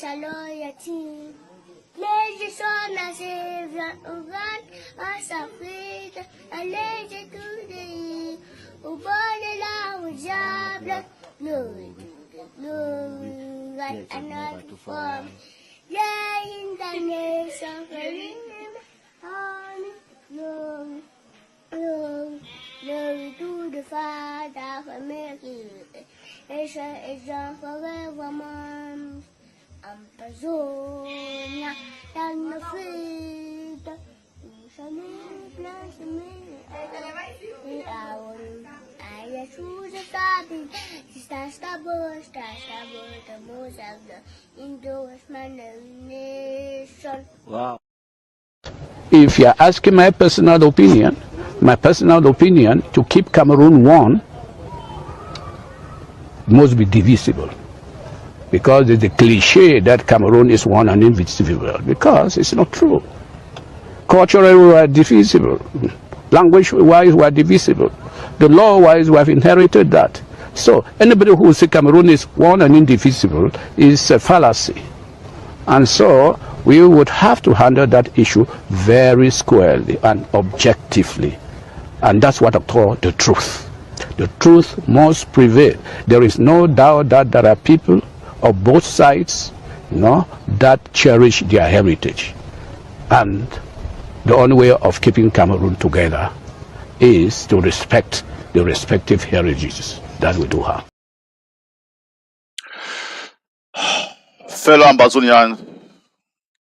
loyauté. Les gens naissent au grand, à sa fête, à l'âge tout pays, au bord de la diable, glory, right and not to form. Yeah, in the nation, glory, glory, glory to the Father for making it. It's on forevermore. Ambazonia, down the street, I choose a starting, the most of the endorsement nation. Wow. If you are asking my personal opinion, to keep Cameroon one must be divisible. Because there's a cliche that Cameroon is one and indivisible, because it's not true. Culturally, we are divisible. Language-wise, we are divisible. The law-wise, we have inherited that. So anybody who says Cameroon is one and indivisible is a fallacy. And so we would have to handle that issue very squarely and objectively. And that's what I call the truth. The truth must prevail. There is no doubt that there are people of both sides, that cherish their heritage. And the only way of keeping Cameroon together is to respect the respective heritages that we do have. Fellow Ambazonians,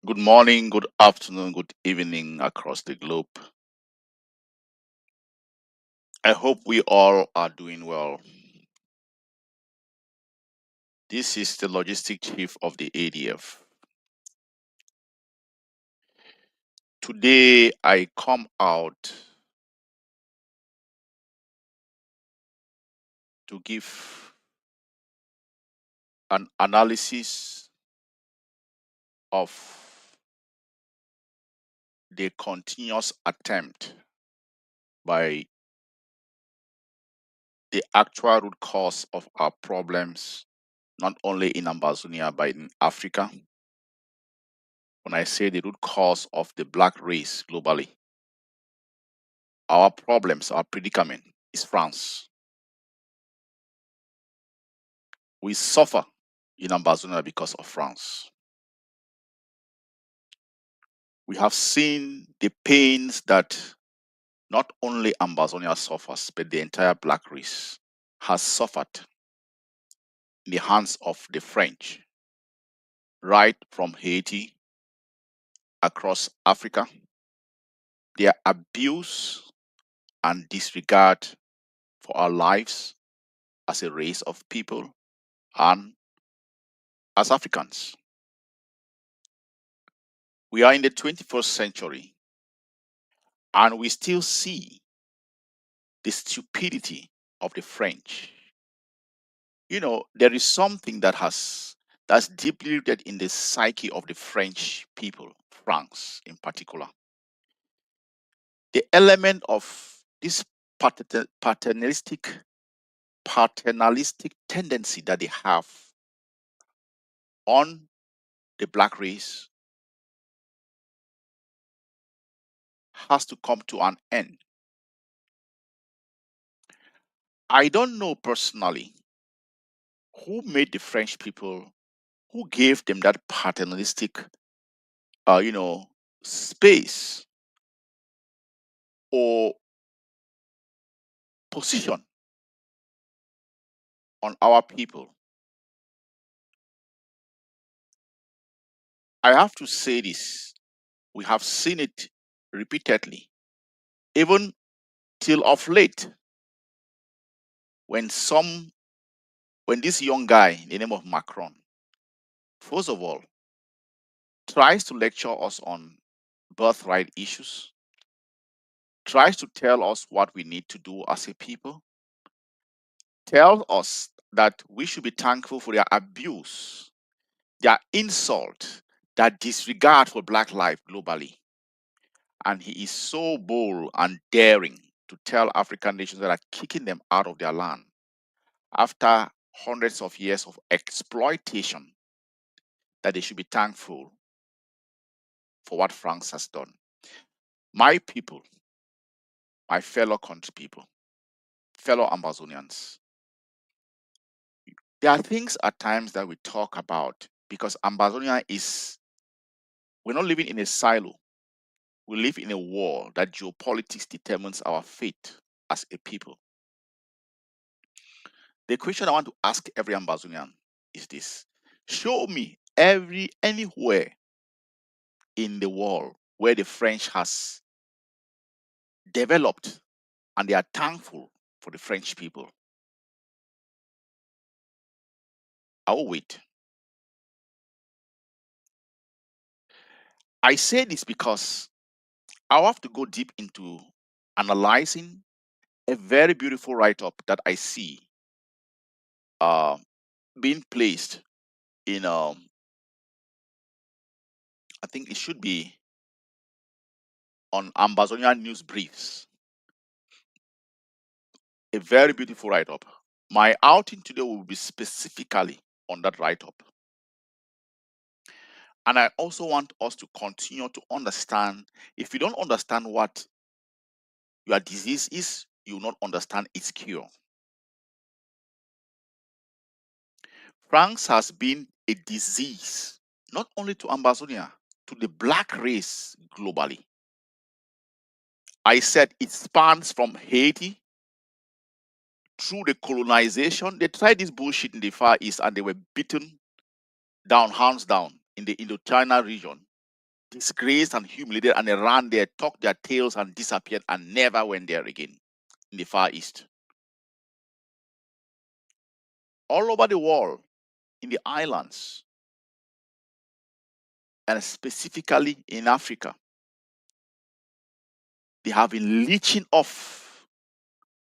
good morning, good afternoon, good evening across the globe. I hope we all are doing well. This is the logistic chief of the ADF. Today I come out to give an analysis of the continuous attempt by the actual root cause of our problems, not only in Ambazonia, but in Africa. When I say the root cause of the black race globally, our problems, our predicament is France. We suffer in Ambazonia because of France. We have seen the pains that not only Ambazonia suffers, but the entire black race has suffered in the hands of the French, right from Haiti across Africa. Their abuse and disregard for our lives as a race of people and as Africans. We are in the 21st century and we still see the stupidity of the French. There is something that's deeply rooted in the psyche of the French people, France in particular. The element of this paternalistic tendency that they have on the black race has to come to an end. I don't know personally who made the French people, who gave them that paternalistic, space or position on our people. I have to say this. We have seen it repeatedly, even till of late, when this young guy in the name of Macron, first of all, tries to lecture us on birthright issues, tries to tell us what we need to do as a people, tells us that we should be thankful for their abuse, their insult, their disregard for black life globally. And he is so bold and daring to tell African nations that are kicking them out of their land after hundreds of years of exploitation, that they should be thankful for what France has done. My people, my fellow country people, fellow Ambazonians, there are things at times that we talk about because Ambazonia is, we're not living in a silo. We live in a world that geopolitics determines our fate as a people. The question I want to ask every Ambazonian is this: show me anywhere in the world where the French has developed and they are thankful for the French people. I will wait. I say this because I have to go deep into analyzing a very beautiful write-up that I see being placed in I think it should be on Ambazonia news briefs. A very beautiful write-up. My outing today will be specifically on that write-up. And I also want us to continue to understand. If you don't understand what your disease is, you will not understand its cure. France has been a disease, not only to Ambazonia, to the black race globally. I said it spans from Haiti through the colonization. They tried this bullshit in the Far East and they were beaten down, hands down, in the Indochina region, disgraced and humiliated, and they ran there, tucked their tails and disappeared and never went there again in the Far East. All over the world, in the islands, and specifically in Africa, they have been leeching off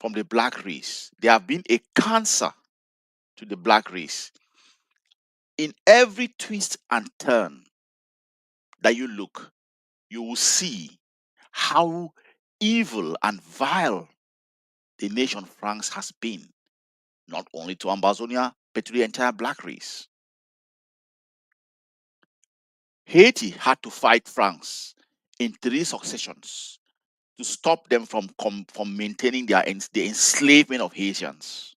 from the black race. They have been a cancer to the black race. In every twist and turn that you look, you will see how evil and vile the nation France has been, not only to Ambazonia, but to the entire black race. Haiti had to fight France in 3 successions to stop them from maintaining the enslavement of Haitians.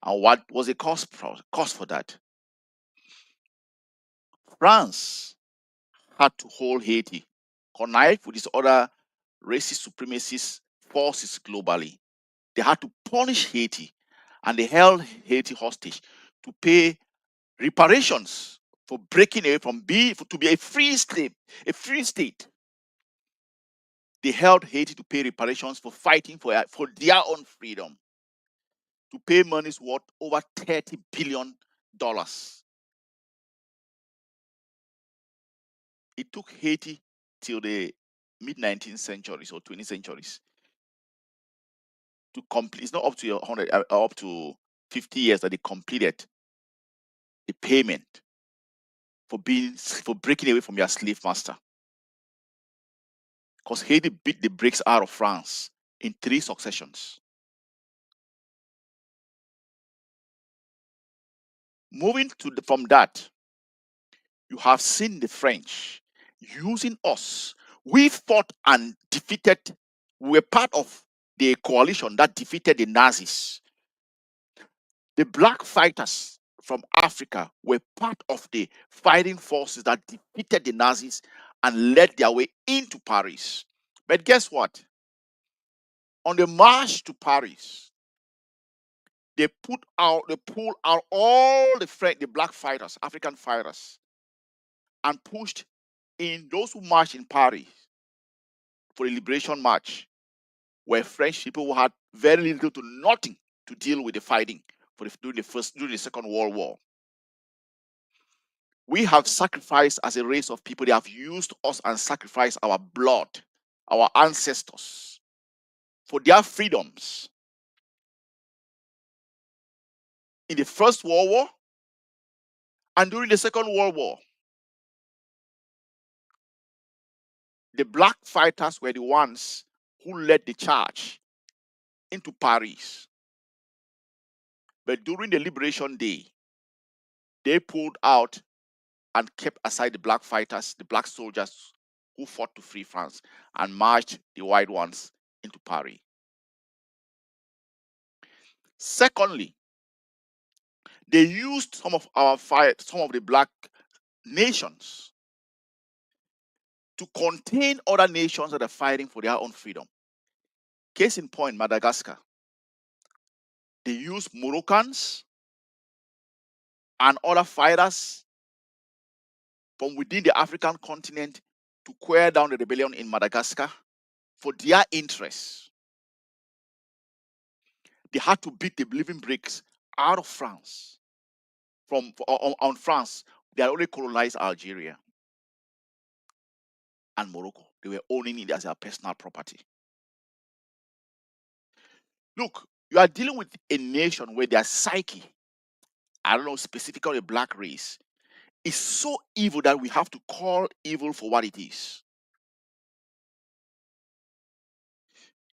And what was the cause for that? France had to hold Haiti, connive with these other racist supremacist forces globally. They had to punish Haiti, and they held Haiti hostage to pay reparations for breaking away from to be a free state. They held Haiti to pay reparations for fighting for their own freedom, to pay monies worth over $30 billion. It took Haiti till the mid-19th centuries or 20th centuries to complete. It's not up to 100, up to 50 years that they completed the payment for breaking away from their slave master. Because Haiti beat the brakes out of France in 3 successions. Moving from that, you have seen the French using us. We fought and defeated. We were part of the coalition that defeated the Nazis. The black fighters from Africa were part of the fighting forces that defeated the Nazis and led their way into Paris. But guess what? On the march to Paris, they pulled out all the black fighters, African fighters, and pushed in those who marched in Paris for the liberation march, were French people who had very little to nothing to deal with the fighting during the Second World War. We have sacrificed as a race of people. They have used us and sacrificed our blood, our ancestors, for their freedoms. In the First World War and during the Second World War, the black fighters were the ones who led the charge into Paris. But during the Liberation Day, they pulled out and kept aside the black fighters, the black soldiers who fought to free France, and marched the white ones into Paris. Secondly, they used some of the black nations to contain other nations that are fighting for their own freedom. Case in point, Madagascar. They used Moroccans and other fighters from within the African continent to quell down the rebellion in Madagascar for their interests. They had to beat the living bricks out of France. On France, they had already colonized Algeria and Morocco. They were owning it as their personal property. Look, you are dealing with a nation where their psyche, I don't know, specifically a black race, is so evil that we have to call evil for what it is.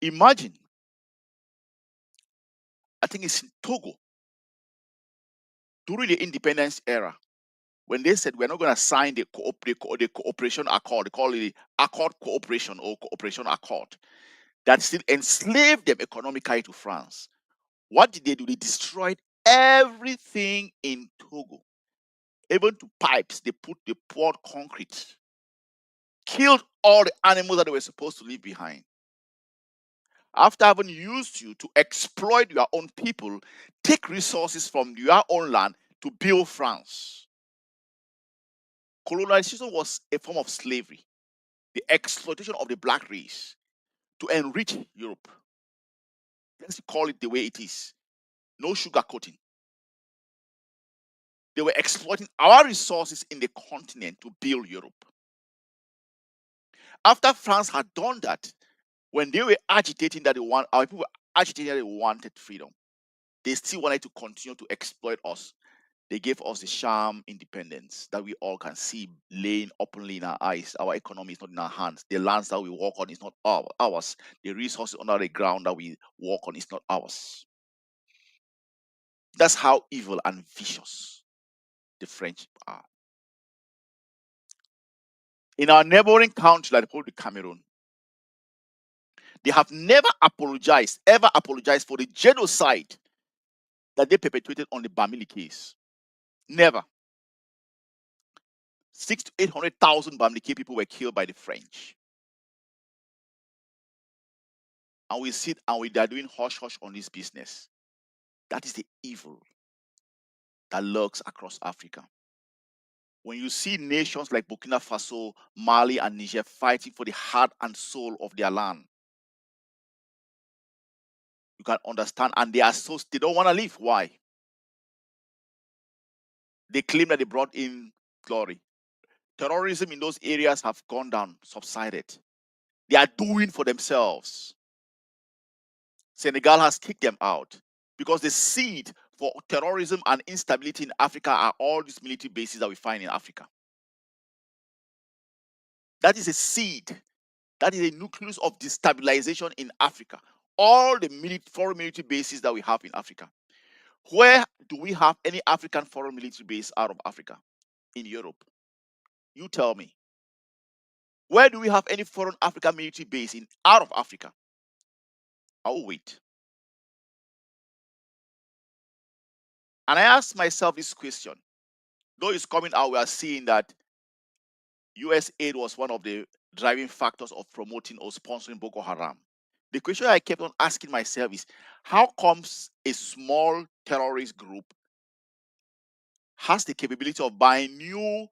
Imagine, I think it's in Togo, during the independence era, when they said we're not going to sign the cooperation accord, they call it the accord cooperation or cooperation accord, that still enslaved them economically to France. What did they do? They destroyed everything in Togo, even to pipes. They poured concrete, killed all the animals that they were supposed to leave behind. After having used you to exploit your own people, take resources from your own land to build France. Colonization was a form of slavery, the exploitation of the black race to enrich Europe. Let's call it the way it is. No sugarcoating. They were exploiting our resources in the continent to build Europe. After France had done that, when they were agitating that our people were agitating that they wanted freedom, they still wanted to continue to exploit us. They gave us the sham independence that we all can see laying openly in our eyes. Our economy is not in our hands. The lands that we walk on is not ours. The resources under the ground that we walk on is not ours. That's how evil and vicious the French are. In our neighboring country, like the Cameroon, they have never ever apologized for the genocide that they perpetrated on the Bamili case. Never. 600,000 to 800,000 Bamileke people were killed by the French. And we sit and they are doing hush hush on this business. That is the evil that lurks across Africa. When you see nations like Burkina Faso, Mali, and Niger fighting for the heart and soul of their land, you can understand. And they don't want to leave. Why? They claim that they brought in glory. Terrorism in those areas have gone down, subsided. They are doing for themselves. Senegal has kicked them out because the seed for terrorism and instability in Africa are all these military bases that we find in Africa. That is a seed. That is a nucleus of destabilization in Africa. All the foreign military bases that we have in Africa. Where do we have any African foreign military base out of Africa? In Europe. You tell me. Where do we have any foreign African military base out of Africa? I'll wait. And I ask myself this question. Though it's coming out, we are seeing that US aid was one of the driving factors of promoting or sponsoring Boko Haram. The question I kept on asking myself is, how comes a small terrorist group has the capability of buying new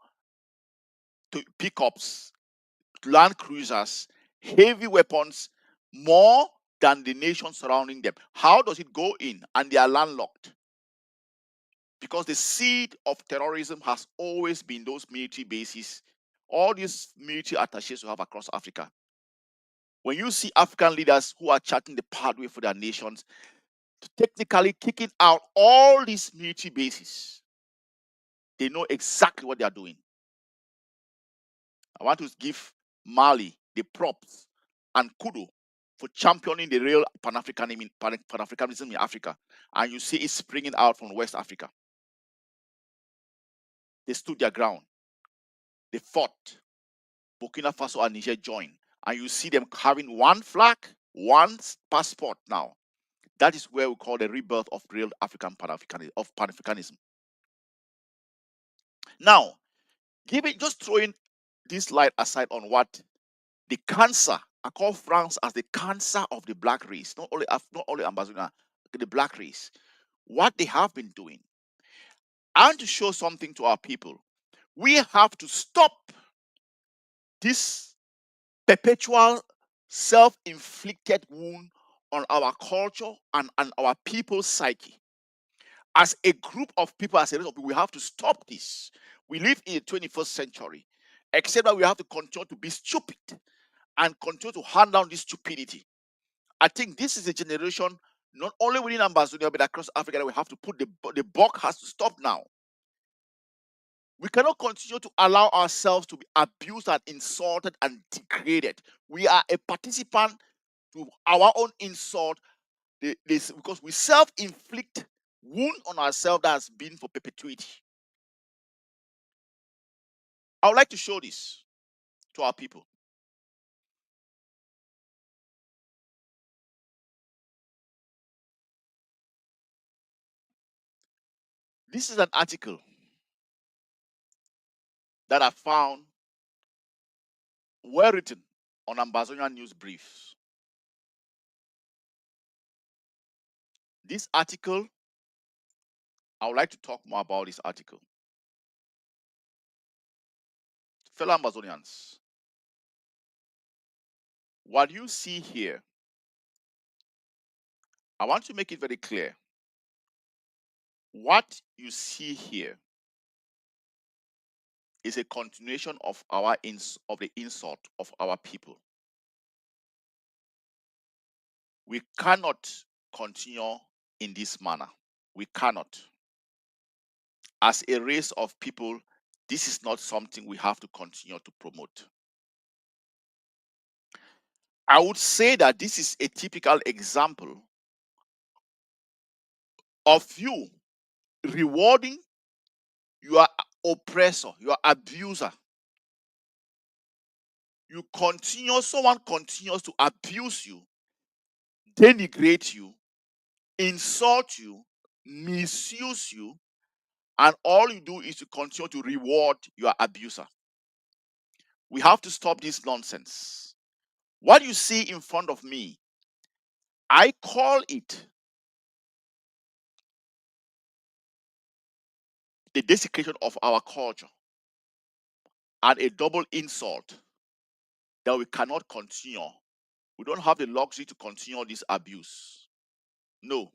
pickups, land cruisers, heavy weapons, more than the nation surrounding them? How does it go in? And they are landlocked. Because the seed of terrorism has always been those military bases, all these military attaches we have across Africa. When you see African leaders who are charting the pathway for their nations, technically kicking out all these military bases, they know exactly what they are doing. I want to give Mali the props and kudo for championing the real Pan-Africanism in Africa. And you see it springing out from West Africa. They stood their ground. they fought. Burkina Faso and Niger joined, and you see them carrying one flag, one passport now. That is where we call the rebirth of real African Pan-Africanism. Now, just throwing this light aside on what the cancer, I call France as the cancer of the black race, not only Ambazonia, the black race. What they have been doing, I want to show something to our people. We have to stop this perpetual self-inflicted wound on our culture and our people's psyche. As a group of people, as a race of people, we have to stop this. We live in the 21st century, except that we have to continue to be stupid and continue to hand down this stupidity. I think this is a generation, not only within Ambazonia, but across Africa, that we have to put the buck has to stop now. We cannot continue to allow ourselves to be abused and insulted and degraded. We are a participant to our own insult because we self-inflict wound on ourselves that has been for perpetuity. I would like to show this to our people. This is an article that I found well written on Ambazonia News Briefs. This article, I would like to talk more about this article. Fellow Ambazonians, what you see here, I want to make it very clear. What you see here is a continuation of the insult of our people. We cannot continue in this manner. We cannot. As a race of people, this is not something we have to continue to promote. I would say that this is a typical example of you rewarding your oppressor, your abuser. Someone continues to abuse you, denigrate you, insult you, misuse you, and all you do is to continue to reward your abuser. We have to stop this nonsense. What you see in front of me, I call it the desecration of our culture and a double insult that we cannot continue. We don't have the luxury to continue this abuse. No.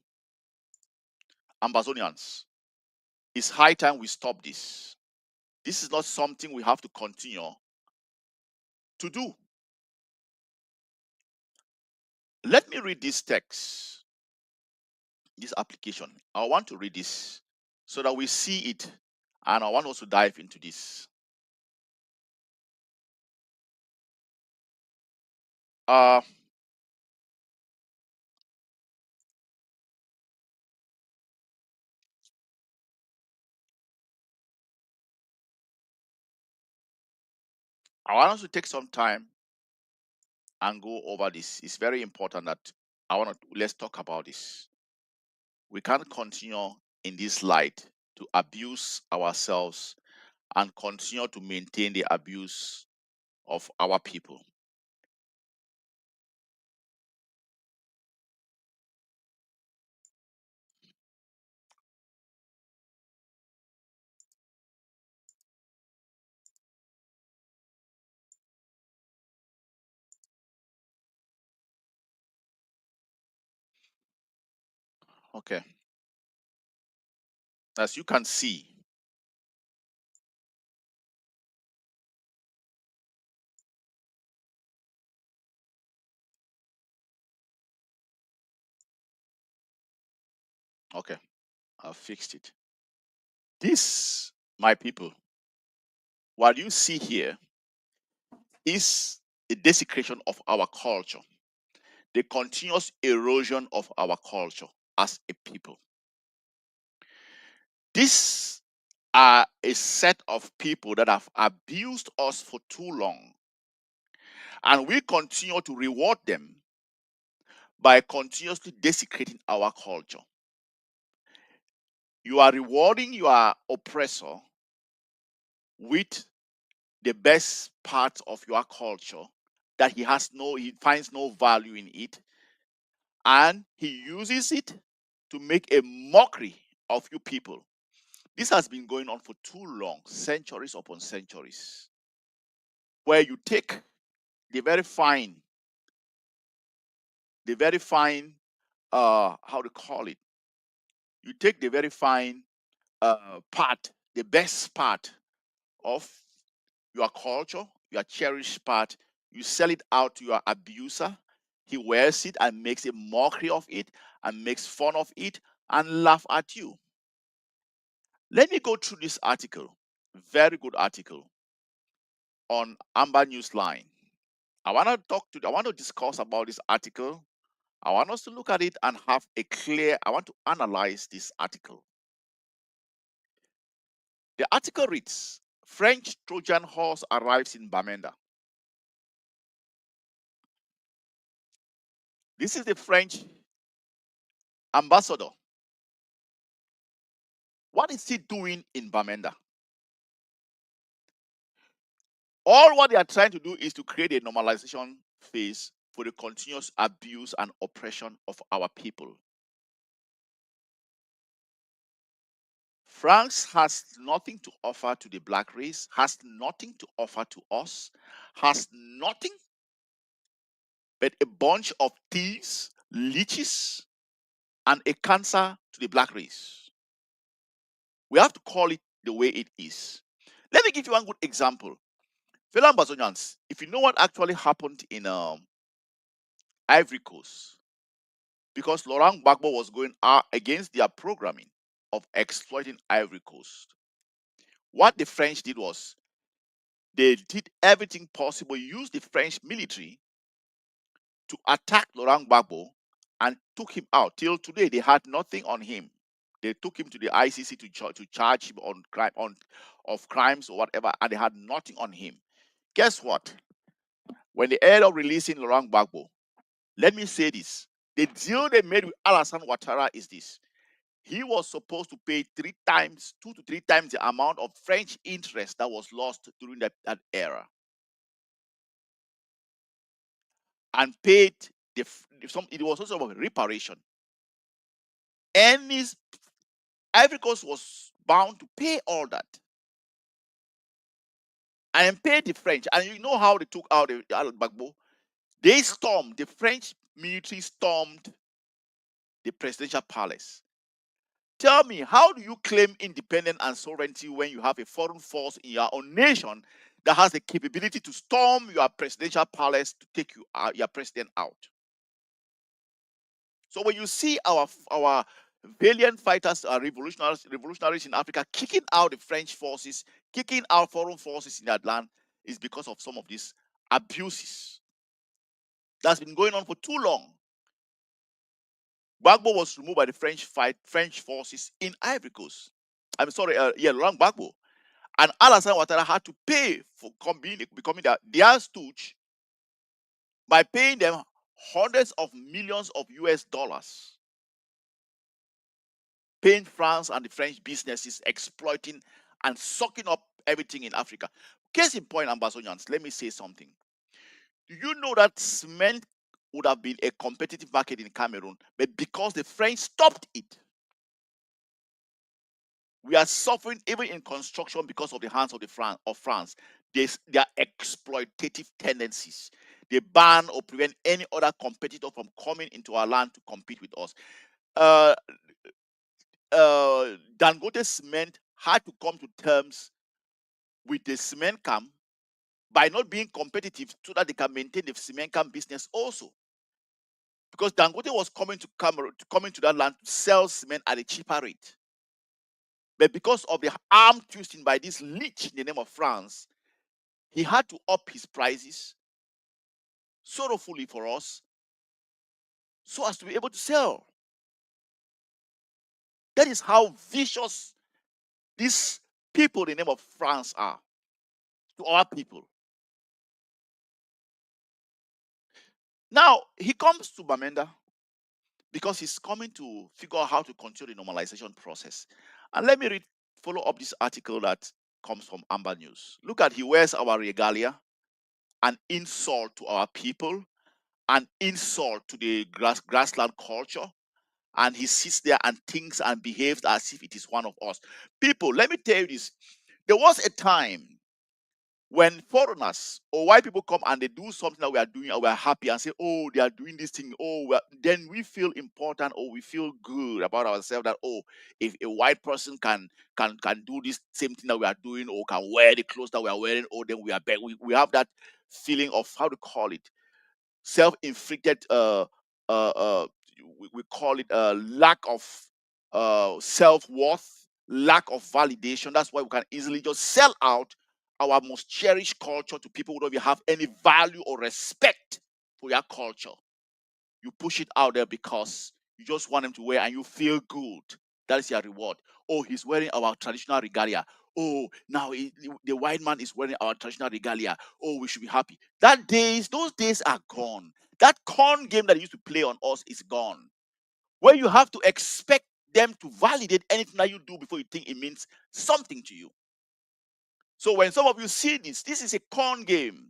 Ambazonians, it's high time we stop this. This is not something we have to continue to do. Let me read this text, this application. I want to read this so that we see it, and I want us to dive into this. I want us to take some time and go over this. It's very important that let's talk about this. We can't continue in this light to abuse ourselves and continue to maintain the abuse of our people. Okay. As you can see, okay, I've fixed it. This, my people, what you see here is the desecration of our culture, the continuous erosion of our culture as a people. This are a set of people that have abused us for too long, and we continue to reward them by continuously desecrating our culture. You are rewarding your oppressor with the best part of your culture that he finds no value in it, and he uses it to make a mockery of you people. This has been going on for too long, centuries upon centuries, where you take the very fine, how to call it, you take the very fine part, the best part of your culture, your cherished part, you sell it out to your abuser. He wears it and makes a mockery of it and makes fun of it and laugh at you. Let me go through this article, very good article on Amber Newsline. I want to discuss about this article. I want us to look at it and I want to analyze this article. The article reads, French Trojan horse arrives in Bamenda. This is the French ambassador. What is he doing in Bamenda? All what they are trying to do is to create a normalization phase for the continuous abuse and oppression of our people. France has nothing to offer to the black race, has nothing to offer to us, has nothing but a bunch of thieves, leeches, and a cancer to the black race. We have to call it the way it is. Let me give you one good example. Fellow Ambazonians, if you know what actually happened in Ivory Coast, because Laurent Gbagbo was going against their programming of exploiting Ivory Coast, what the French did was they did everything possible, used the French military to attack Laurent Gbagbo and took him out. Till today, they had nothing on him. They took him to the ICC to charge him on crimes or whatever, and they had nothing on him. Guess what? When they ended up releasing Laurent Gbagbo, let me say this: the deal they made with Alassane Ouattara is this: he was supposed to pay 2 to 3 times the amount of French interest that was lost during that era, and paid it was also a reparation. And Ivory Coast was bound to pay all that and pay the French. And you know how they took out the Gbagbo? The French military stormed the presidential palace. Tell me, how do you claim independence and sovereignty when you have a foreign force in your own nation that has the capability to storm your presidential palace to take your president out? So when you see our valiant fighters, revolutionaries in Africa kicking out the French forces, kicking out foreign forces in that land, is because of some of these abuses that's been going on for too long. Gbagbo was removed by the French forces in Ivory Coast. Laurent Gbagbo. And Alassane Ouattara had to pay for becoming their stooge by paying them hundreds of millions of US dollars, paying France and the French businesses, exploiting and sucking up everything in Africa. Case in point, Ambazonians, let me say something. Do you know that cement would have been a competitive market in Cameroon, but because the French stopped it, we are suffering even in construction because of the hands of France. Their exploitative tendencies. They ban or prevent any other competitor from coming into our land to compete with us. Dangote Cement had to come to terms with the cement camp by not being competitive so that they can maintain the cement camp business also. Because Dangote was coming to Cameroon, coming to that land to sell cement at a cheaper rate. But because of the arm twisting by this leech in the name of France, he had to up his prices sorrowfully for us so as to be able to sell. That is how vicious this people the name of France are to our people. Now, he comes to Bamenda because he's coming to figure out how to continue the normalization process. And let me follow up this article that comes from Amber News. Look at, he wears our regalia, an insult to our people, an insult to the grassland culture, and he sits there and thinks and behaves as if it is one of us. People, let me tell you this. There was a time when foreigners or white people come and they do something that we are doing and we are happy and say, oh, they are doing this thing, oh, then we feel important or we feel good about ourselves that, oh, if a white person can do this same thing that we are doing or can wear the clothes that we are wearing, oh, then we are better. We have that feeling of, how to call it, self-inflicted we call it lack of self-worth, lack of validation. That's why we can easily just sell out our most cherished culture to people who don't even have any value or respect for your culture. You push it out there because you just want them to wear and you feel good. That is your reward. Oh, he's wearing our traditional regalia. Oh, now the white man is wearing our traditional regalia. Oh, we should be happy. Those days are gone. That con game that used to play on us is gone. Where you have to expect them to validate anything that you do before you think it means something to you. So when some of you see this is a con game.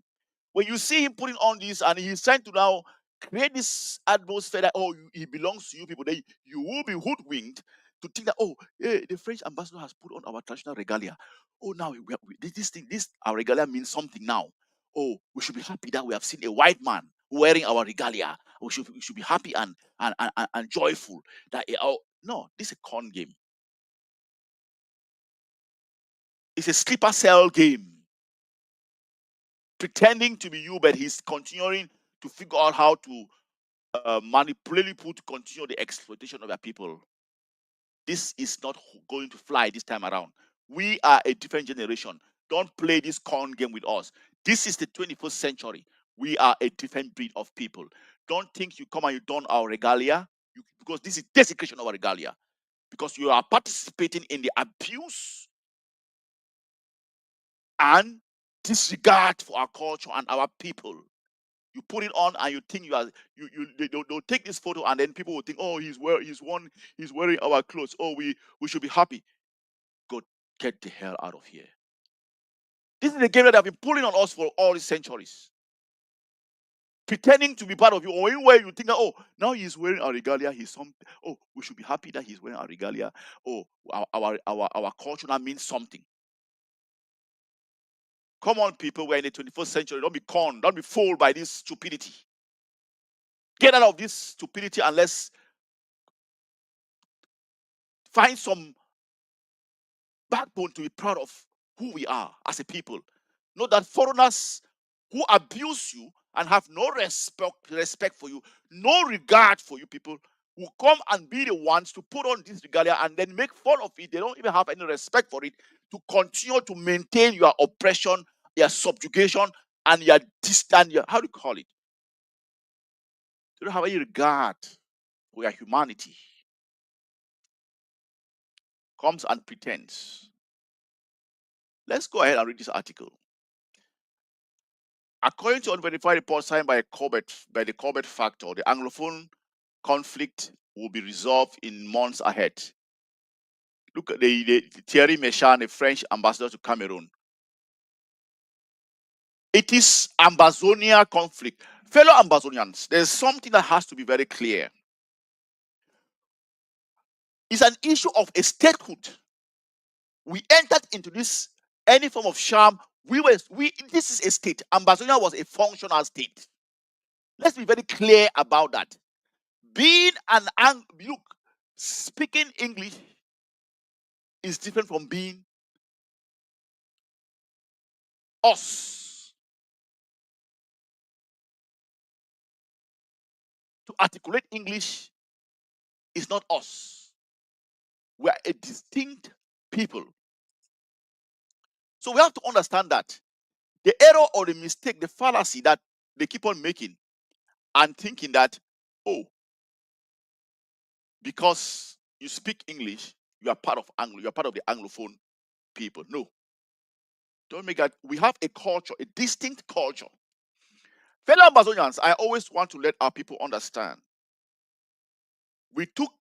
When you see him putting on this and he's trying to now create this atmosphere that, oh, he belongs to you people, then you will be hoodwinked to think that, oh, hey, the French ambassador has put on our traditional regalia. Oh, now this our regalia means something now. Oh, we should be happy that we have seen a white man wearing our regalia. We should be happy and joyful that, oh, no, this is a con game. It's a sleeper cell game. Pretending to be you, but he's continuing to figure out how to manipulate people to continue the exploitation of their people. This is not going to fly this time around. We are a different generation. Don't play this con game with us. This is the 21st century. We are a different breed of people. Don't think you come and you don our regalia, because this is desecration of our regalia. Because you are participating in the abuse and disregard for our culture and our people. You put it on and you think they'll take this photo and then people will think, oh, he's wearing our clothes. Oh, we should be happy. Go get the hell out of here. This is the game that have been pulling on us for all these centuries. Pretending to be part of you, or anywhere you think, oh, now he's wearing a regalia, oh, we should be happy that he's wearing a regalia. Oh, our culture now means something. Come on, people, we're in the 21st century. Don't be conned, don't be fooled by this stupidity. Get out of this stupidity and let's find some backbone to be proud of who we are as a people. Not that foreigners who abuse you and have no respect for you, no regard for you people, will come and be the ones to put on this regalia and then make fun of it. They don't even have any respect for it, to continue to maintain your oppression, your subjugation, and your distance, how do you call it? They don't have any regard for your humanity. Comes and pretends. Let's go ahead and read this article. According to unverified reports signed by the Corbett factor, the Anglophone conflict will be resolved in months ahead. Look at the Thierry Méchan, the French ambassador to Cameroon. It is Ambazonia conflict. Fellow Ambazonians, there's something that has to be very clear. It's an issue of a statehood. We entered into this any form of sham. This is a state. Ambazonia was a functional state. Let's be very clear about that. Being speaking English is different from being us. To articulate English is not us. We are a distinct people. So we have to understand that the error or the mistake, the fallacy that they keep on making and thinking that, oh, because you speak English, you are part of the Anglophone people. No. Don't make that. We have a culture, a distinct culture. Fellow Ambazonians, I always want to let our people understand. We took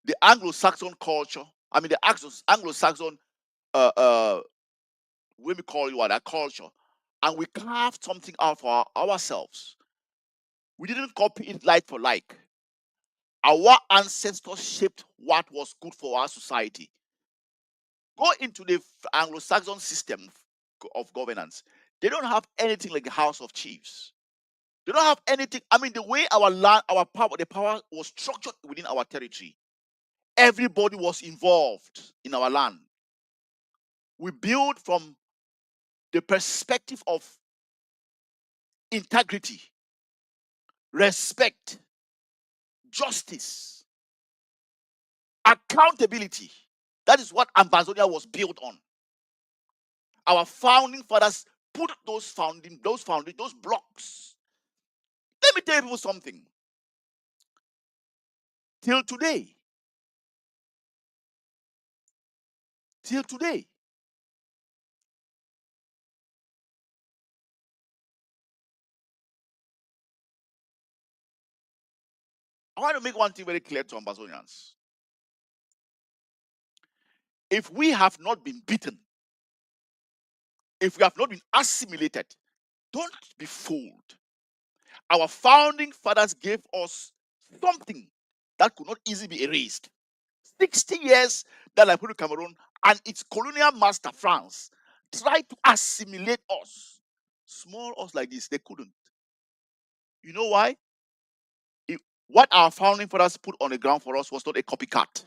the Anglo-Saxon culture, the Anglo-Saxon, when we call you that culture, and we carved something out for ourselves. We didn't copy it like for like. Our ancestors shaped what was good for our society. Go into the Anglo-Saxon system of governance. They don't have anything like the House of Chiefs. They don't have anything. The way our land, our power, the power was structured within our territory. Everybody was involved in our land. We build from the perspective of integrity, respect, justice, accountability. That is what Ambazonia was built on. Our founding fathers put those blocks. Let me tell you something. Till today, I want to make one thing very clear to Ambazonians. If we have not been beaten, if we have not been assimilated, don't be fooled. Our founding fathers gave us something that could not easily be erased. 60 years that I put in Cameroon and its colonial master France tried to assimilate us. Small us like this, they couldn't. You know why? What our founding fathers put on the ground for us was not a copycat.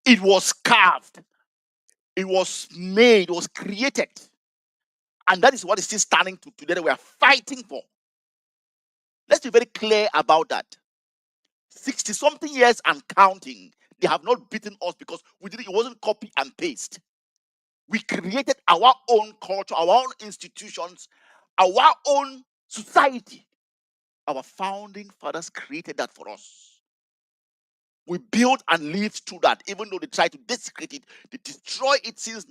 It was carved. It was made. It was created. And that is what is still standing today that we are fighting for. Let's be very clear about that. 60-something years and counting, they have not beaten us because it wasn't copy and paste. We created our own culture, our own institutions, our own society. Our founding fathers created that for us. We built and lived through that, even though they tried to desecrate it, they destroy it since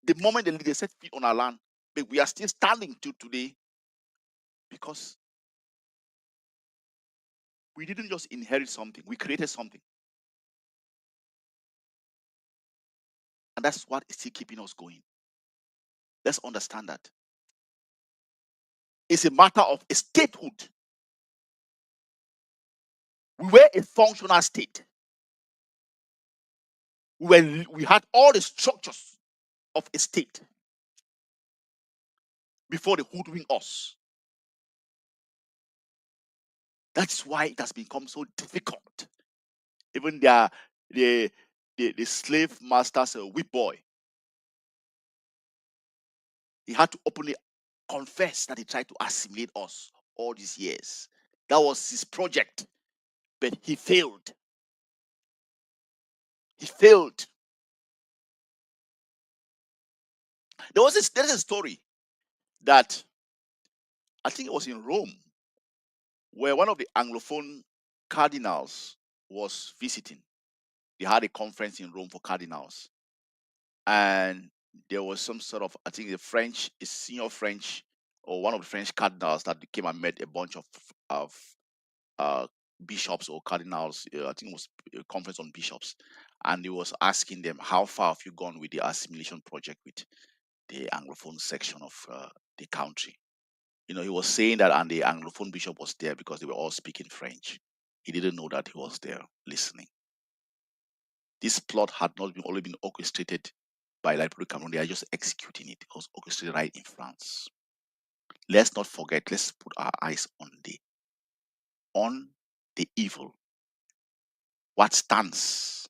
the moment they set feet on our land. But we are still standing to today because we didn't just inherit something, we created something. And that's what is still keeping us going. Let's understand that. It's a matter of a statehood. We were a functional state. We had all the structures of a state before they hoodwinked us. That's why it has become so difficult. Even the slave master's whip boy, he had to openly confess that he tried to assimilate us all these years. That was his project, but he failed. He failed. There's a story that I think it was in Rome, where one of the Anglophone cardinals was visiting. They had a conference in Rome for cardinals, and there was some sort of, I think, a senior French, or one of the French cardinals that came and met a bunch of bishops or cardinals. I think it was a conference on bishops, and he was asking them, how far have you gone with the assimilation project with the Anglophone section of the country? He was saying that, and the Anglophone bishop was there because they were all speaking French. He didn't know that he was there listening. This plot had not only been orchestrated by La République Cameroon, they are just executing it. It was orchestrated right in France. Let's not forget, let's put our eyes on the evil. What stands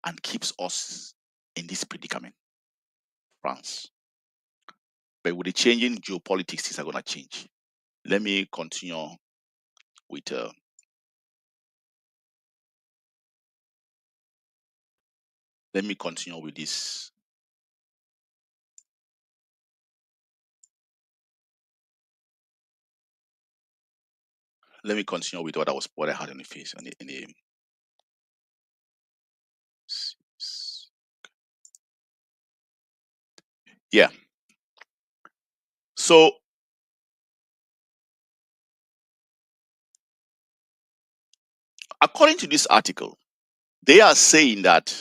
and keeps us in this predicament? France. But with the changing geopolitics, things are going to change. Let me continue with this. Let me continue with what I had in the face. Yeah. So according to this article, they are saying that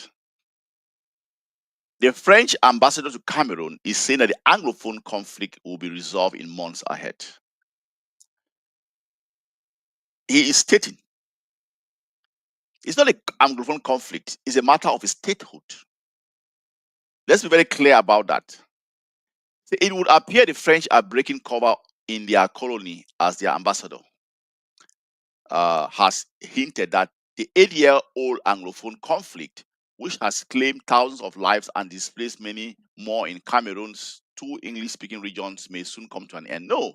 the French ambassador to Cameroon is saying that the Anglophone conflict will be resolved in months ahead. He is stating it's not an Anglophone conflict, it's a matter of statehood. Let's be very clear about that. It would appear the French are breaking cover in their colony as their ambassador has hinted that the 8-year-old Anglophone conflict, which has claimed thousands of lives and displaced many more in Cameroon's 2 English-speaking regions, may soon come to an end. No,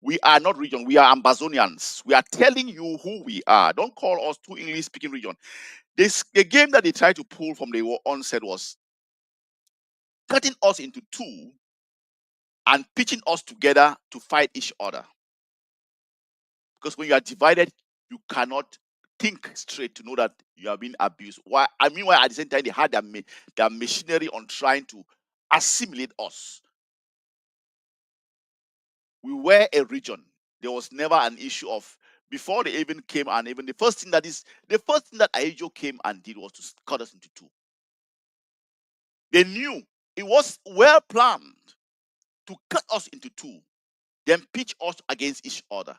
we are not region. We are Ambazonians. We are telling you who we are. Don't call us 2 English-speaking region. The game that they tried to pull from the onset was cutting us into 2 and pitching us together to fight each other. Because when you are divided, you cannot think straight to know that you are being abused. Why? I mean, why at the same time they had their machinery on trying to assimilate us. We were a region. There was never an issue of before they even came, and even the first thing that Aejo came and did was to cut us into 2. They knew it was well planned to cut us into 2, then pitch us against each other.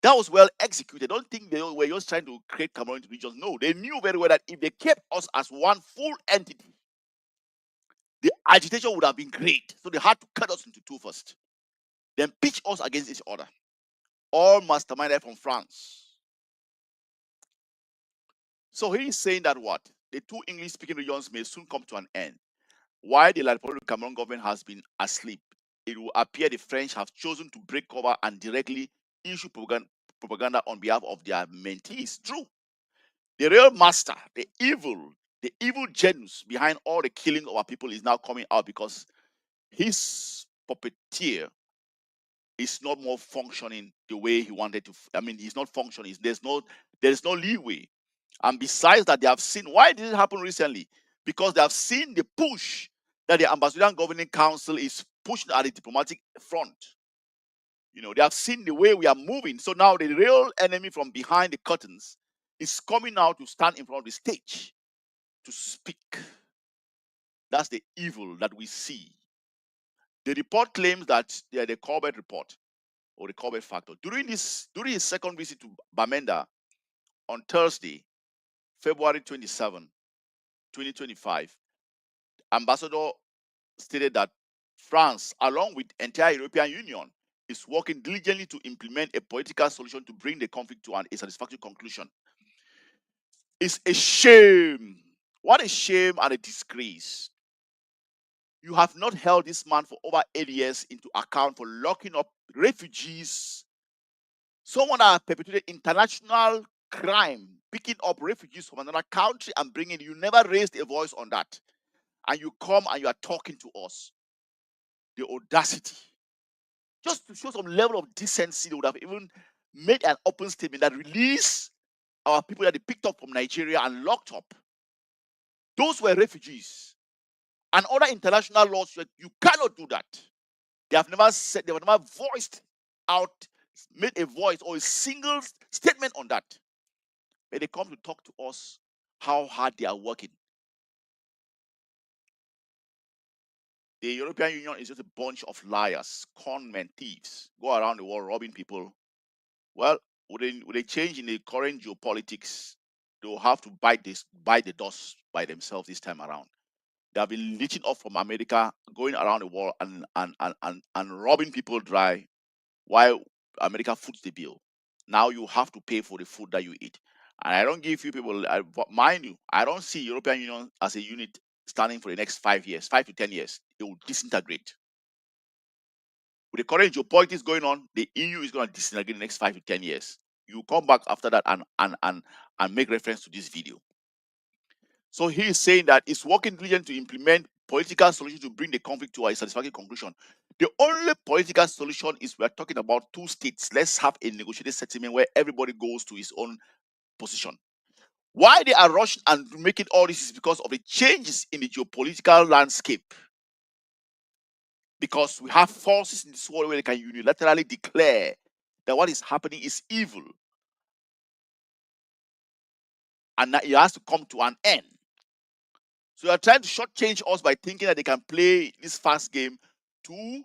That was well executed. Don't think they were just trying to create Cameroon regions. No, they knew very well that if they kept us as one full entity, the agitation would have been great. So they had to cut us into 2 first, then pitch us against each other. All masterminded from France. So he is saying that what? The 2 English-speaking regions may soon come to an end. While the Republic of Cameroon government has been asleep, it will appear the French have chosen to break cover and directly issue propaganda on behalf of their mentees. True. The real master, the evil genius behind all the killing of our people is now coming out because his puppeteer is not more functioning the way he wanted to. I mean, he's not functioning. There's no leeway. And besides that, they have seen why did it happen recently? Because they have seen the push that the Ambazonian Governing Council is pushing at the diplomatic front. They have seen the way we are moving. So now the real enemy from behind the curtains is coming out to stand in front of the stage to speak. That's the evil that we see. The report claims that the Corbett report or the Corbett factor. During his second visit to Bamenda on Thursday, February 27, 2025, Ambassador stated that France, along with the entire European Union, is working diligently to implement a political solution to bring the conflict to a satisfactory conclusion. It's a shame. What a shame and a disgrace. You have not held this man for over 8 years into account for locking up refugees. Someone that perpetrated international crime, picking up refugees from another country and bringing, you never raised a voice on that. And you come and you are talking to us. The audacity. Just to show some level of decency, they would have even made an open statement that release our people that they picked up from Nigeria and locked up. Those were refugees. And other international laws, you cannot do that. They have never voiced out, made a voice or a single statement on that. When they come to talk to us, how hard they are working. The European Union is just a bunch of liars, conmen, thieves, go around the world robbing people. Well, with a change in the current geopolitics, they'll have to bite the dust by themselves this time around. They have been leeching off from America, going around the world and robbing people dry while America foots the bill. Now you have to pay for the food that you eat. And I don't give you people, mind you, I don't see European Union as a unit standing for the next 5 years, 5 to 10 years. It will disintegrate. With the current geopolitics going on, the EU is going to disintegrate in the next 5 to 10 years. You come back after that and make reference to this video. So he is saying that it's working diligently to implement political solutions to bring the conflict to a satisfactory conclusion. The only political solution is we're talking about 2 states. Let's have a negotiated settlement where everybody goes to his own position. Why they are rushing and making all this is because of the changes in the geopolitical landscape. because we have forces in this world where they can unilaterally declare that what is happening is evil and that it has to come to an end. So they are trying to shortchange us by thinking that they can play this fast game to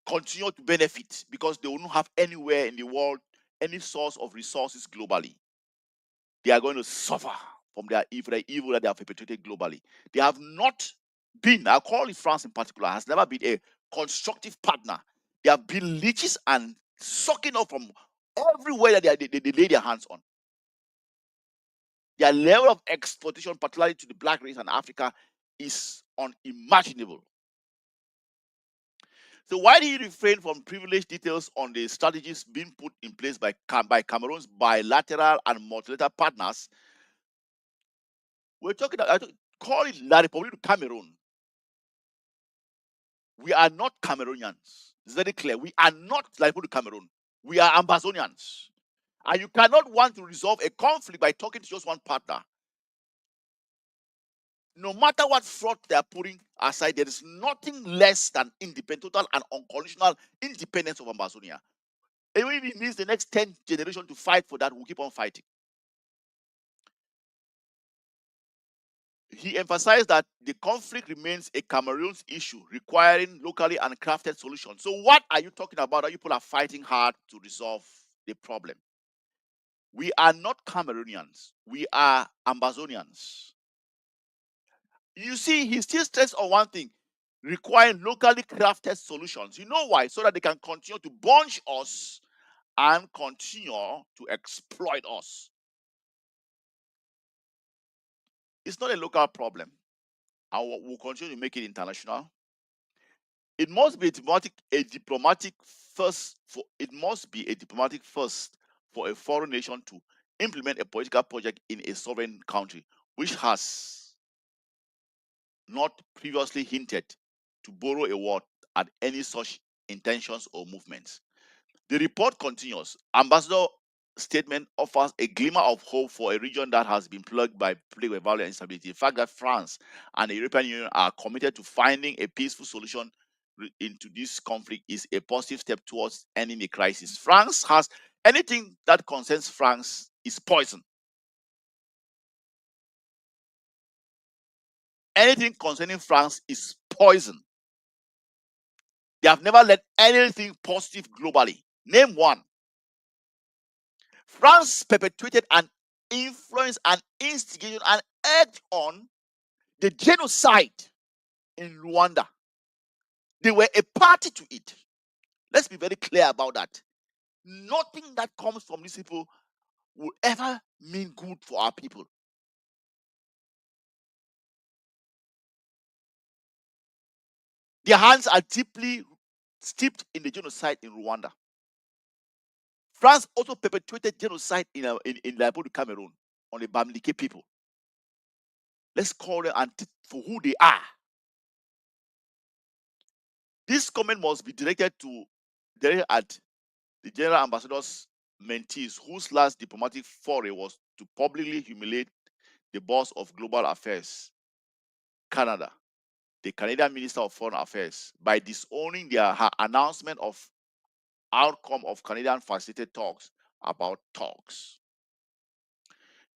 continue to benefit because they will not have anywhere in the world any source of resources globally. They are going to suffer from the evil that they have perpetrated globally. They have not been, I'll call it France in particular, has never been a constructive partner. They have been leeches and sucking up from everywhere that they lay their hands on. Their level of exploitation, particularly to the black race and Africa, is unimaginable. So why do you refrain from privileged details on the strategies being put in place by Cameroon's bilateral and multilateral partners? We're talking about, call it La République du Cameroon. We are not Cameroonians. It's very clear. We are not La République du Cameroon. We are Ambazonians. And you cannot want to resolve a conflict by talking to just one partner. No matter what front they are putting aside, there is nothing less than independent, total and unconditional independence of Ambazonia. Even if it needs the next 10 generations to fight for that, we'll keep on fighting. He emphasized that the conflict remains a Cameroon's issue, requiring locally handcrafted solutions. So what are you talking about? That you people are fighting hard to resolve the problem? We are not Cameroonians. We are Ambazonians. You see, he still stressed on one thing, requiring locally crafted solutions. You know why? So that they can continue to bunch us and continue to exploit us. It's not a local problem. And we'll continue to make it international. It must be a diplomatic first for a foreign nation to implement a political project in a sovereign country, which has not previously hinted to borrow a word at any such intentions or movements. The report continues. Ambassador statement offers a glimmer of hope for a region that has been plagued by violence and instability. The fact that France and the European Union are committed to finding a peaceful solution into this conflict is a positive step towards ending the crisis. France has anything that concerns France is poison. Anything concerning France is poison. They have never led anything positive globally. Name one. France perpetuated an influence and instigation and egged on the genocide in Rwanda. They were a party to it. Let's be very clear about that. Nothing that comes from these people will ever mean good for our people. Their hands are deeply steeped in the genocide in Rwanda. France also perpetuated genocide in La République du Cameroon on the Bamileke people. Let's call them for who they are. This comment must be directed at the General Ambassador's mentees, whose last diplomatic foray was to publicly humiliate the boss of global affairs, Canada, the Canadian Minister of Foreign Affairs, by disowning her announcement of outcome of Canadian facilitated talks about talks.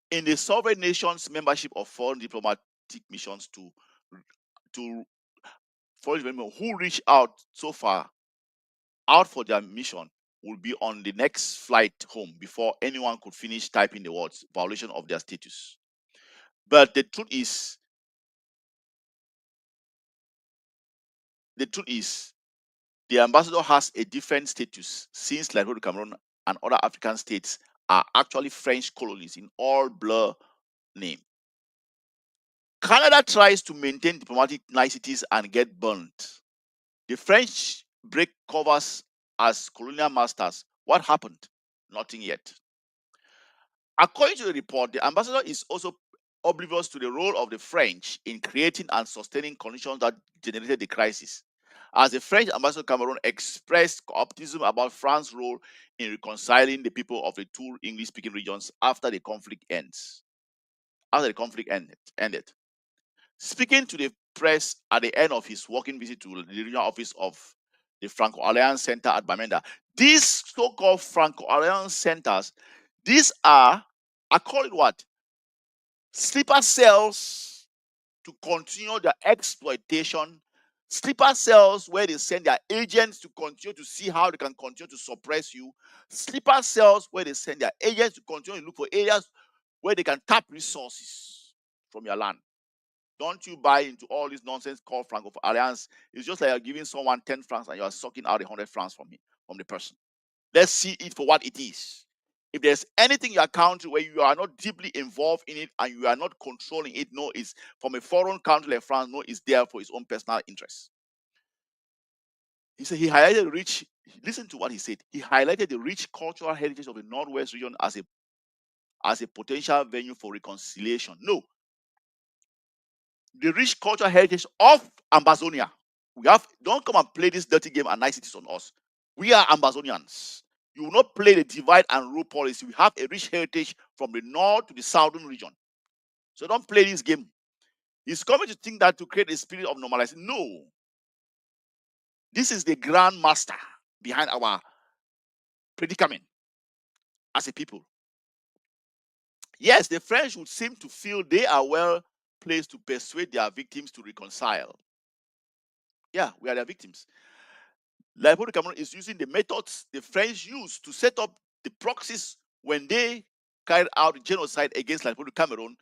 In the sovereign nation's membership of foreign diplomatic missions to foreign women who reach out so far out for their mission will be on the next flight home before anyone could finish typing the words violation of their status. But the truth is the ambassador has a different status since La République du Cameroon and other African states are actually French colonies in all blur name. Canada tries to maintain diplomatic niceties and get burnt. The French break covers as colonial masters. What happened? Nothing yet. According to the report, the ambassador is also oblivious to the role of the French in creating and sustaining conditions that generated the crisis. As the French ambassador to Cameroon expressed optimism about France's role in reconciling the people of the two English-speaking regions after the conflict ended. Speaking to the press at the end of his working visit to the regional office of the Franco-Alliance Center at Bamenda. These so-called Franco-Alliance centers, these are, I call it what? Sleeper cells to continue their exploitation, sleeper cells where they send their agents to continue to see how they can continue to suppress you, sleeper cells where they send their agents to continue to look for areas where they can tap resources from your land. Don't you buy into all this nonsense called Franco Alliance. It's just like you're giving someone 10 francs and you're sucking out 100 francs from the person. Let's see it for what it is. If there's anything in your country where you are not deeply involved in it and you are not controlling it, no, it's from a foreign country like France, no, it's there for his own personal interests. He said he highlighted listen to what he said. He highlighted the rich cultural heritage of the Northwest region as a potential venue for reconciliation. No, the rich cultural heritage of Ambazonia. Don't come and play this dirty game and niceties on us. We are Ambazonians. You will not play the divide and rule policy. We have a rich heritage from the north to the southern region. So don't play this game. He's coming to think that to create a spirit of normalization. No. This is the grand master behind our predicament as a people. Yes, the French would seem to feel they are well placed to persuade their victims to reconcile. Yeah, we are their victims. La Republic of Cameroon is using the methods the French used to set up the proxies when they carried out genocide against La Republic of Cameroon,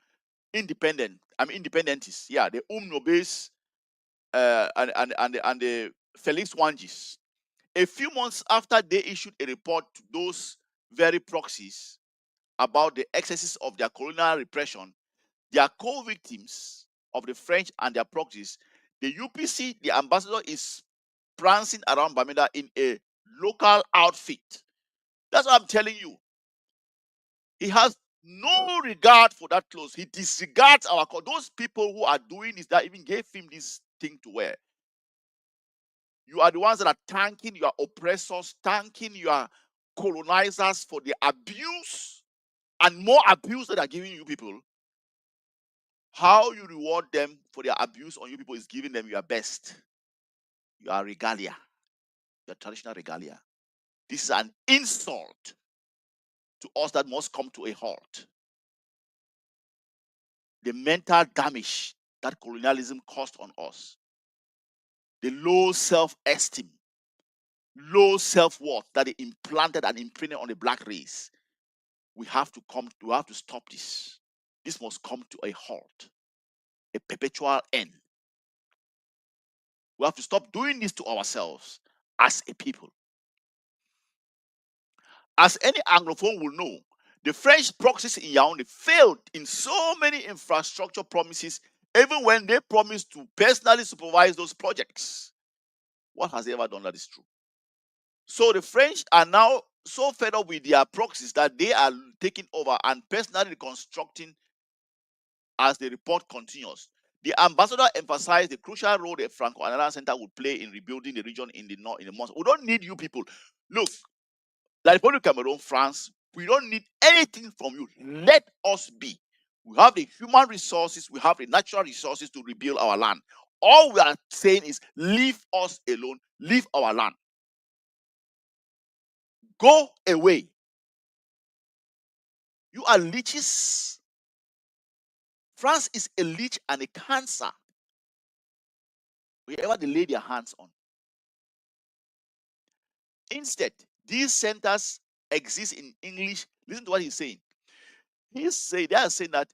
independentists. Yeah, the Nobes and the Felix Wangis. A few months after they issued a report to those very proxies about the excesses of their colonial repression, their co-victims of the French and their proxies, the UPC, the ambassador, is prancing around Bamenda in a local outfit. That's what I'm telling you. He has no regard for that clothes. He disregards our code. Those people who are doing this, that even gave him this thing to wear. You are the ones that are thanking your oppressors, thanking your colonizers for the abuse and more abuse that are giving you people. How you reward them for their abuse on you people is giving them your best. Your regalia, your traditional regalia. This is an insult to us that must come to a halt. The mental damage that colonialism caused on us, the low self-esteem, low self-worth that it implanted and imprinted on the black race. We have to stop this. This must come to a halt, a perpetual end. We have to stop doing this to ourselves as a people. As any Anglophone will know, the French proxies in Yaoundé failed in so many infrastructure promises, even when they promised to personally supervise those projects. What has they ever done that is true? So the French are now so fed up with their proxies that they are taking over and personally reconstructing as the report continues. The ambassador emphasized the crucial role the Franco-Alliance Center would play in rebuilding the region in the north, in the months. We don't need you people. Look, like Republic of Cameroon, France, we don't need anything from you. Let us be. We have the human resources, we have the natural resources to rebuild our land. All we are saying is leave us alone, leave our land. Go away. You are leeches. France is a leech and a cancer. Wherever they lay their hands on. Instead, these centers exist in English. Listen to what he's saying. They are saying that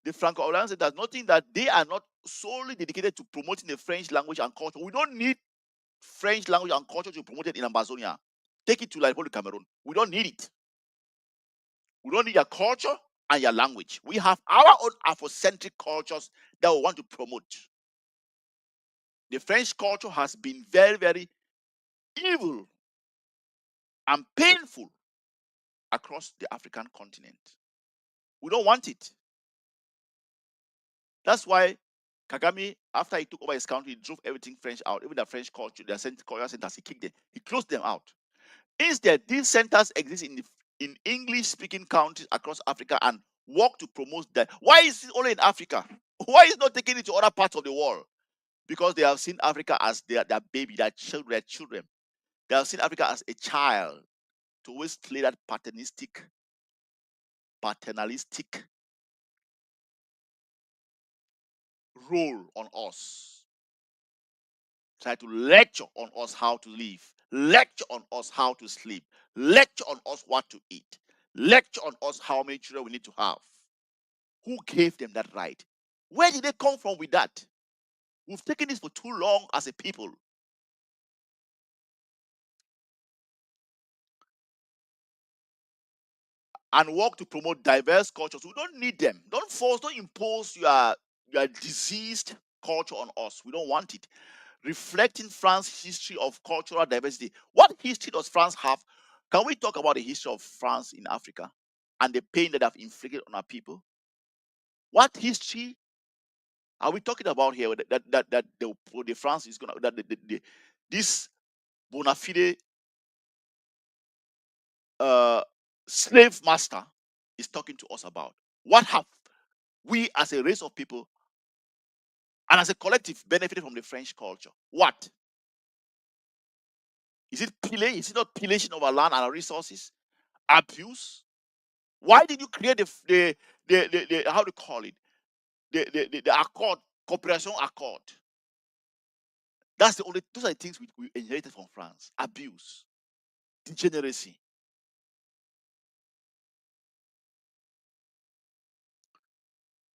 the Franco-Alliance Center does nothing, that they are not solely dedicated to promoting the French language and culture. We don't need French language and culture to promote it in Ambazonia. Take it to La Republic of Cameroon. We don't need it. We don't need your culture and your language. We have our own Afrocentric cultures that we want to promote. The French culture has been very, very evil and painful across the African continent. We don't want it. That's why Kagame, after he took over his country, he drove everything French out. Even the French culture, their cultural centers, he kicked them. He closed them out. Instead, these centers exist in English-speaking countries across Africa and work to promote that. Why is it only in Africa? Why is it not taking it to other parts of the world? because they have seen Africa as their baby, their children. They have seen Africa as a child to always play that paternalistic role on us. Try to lecture on us how to live, lecture on us how to sleep, lecture on us what to eat, lecture on us how many children we need to have. Who gave them that right? Where did they come from with that? We've taken this for too long as a people. And work to promote diverse cultures. We don't need them. Don't impose your diseased culture on us. We don't want it. Reflecting France's history of cultural diversity. What history does France have? Can we talk about the history of France in Africa and the pain that have inflicted on our people? What history are we talking about here that the France is gonna this bona fide slave master is talking to us about? What have we as a race of people and as a collective benefited from the French culture? What? Is it pillage? Is it not pillaging of our land and our resources? Abuse? Why did you create the how do you call it? The accord, cooperation accord? Those are the things we inherited from France. Abuse, degeneracy.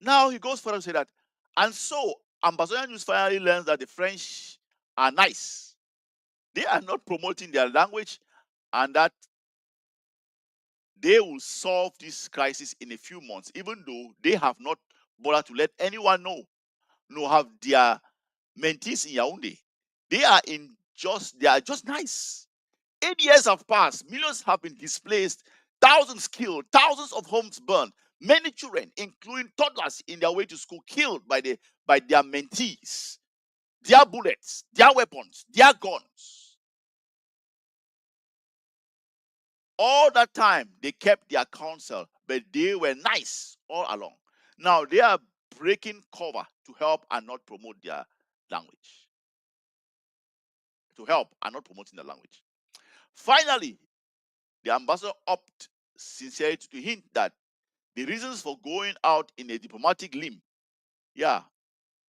Now he goes further to say that, and so Ambazonia News finally learns that the French are nice. They are not promoting their language, and that they will solve this crisis in a few months, even though they have not bothered to let anyone know, nor have their mentees in Yaoundé. They are just nice. 8 years have passed, millions have been displaced, thousands killed, thousands of homes burned, many children, including toddlers in their way to school, killed by their mentees, their bullets, their weapons, their guns. All that time, they kept their counsel, but they were nice all along. Now they are breaking cover to help and not promote their language. To help and not promoting the language. Finally, the ambassador opted sincerely to hint that the reasons for going out in a diplomatic limb,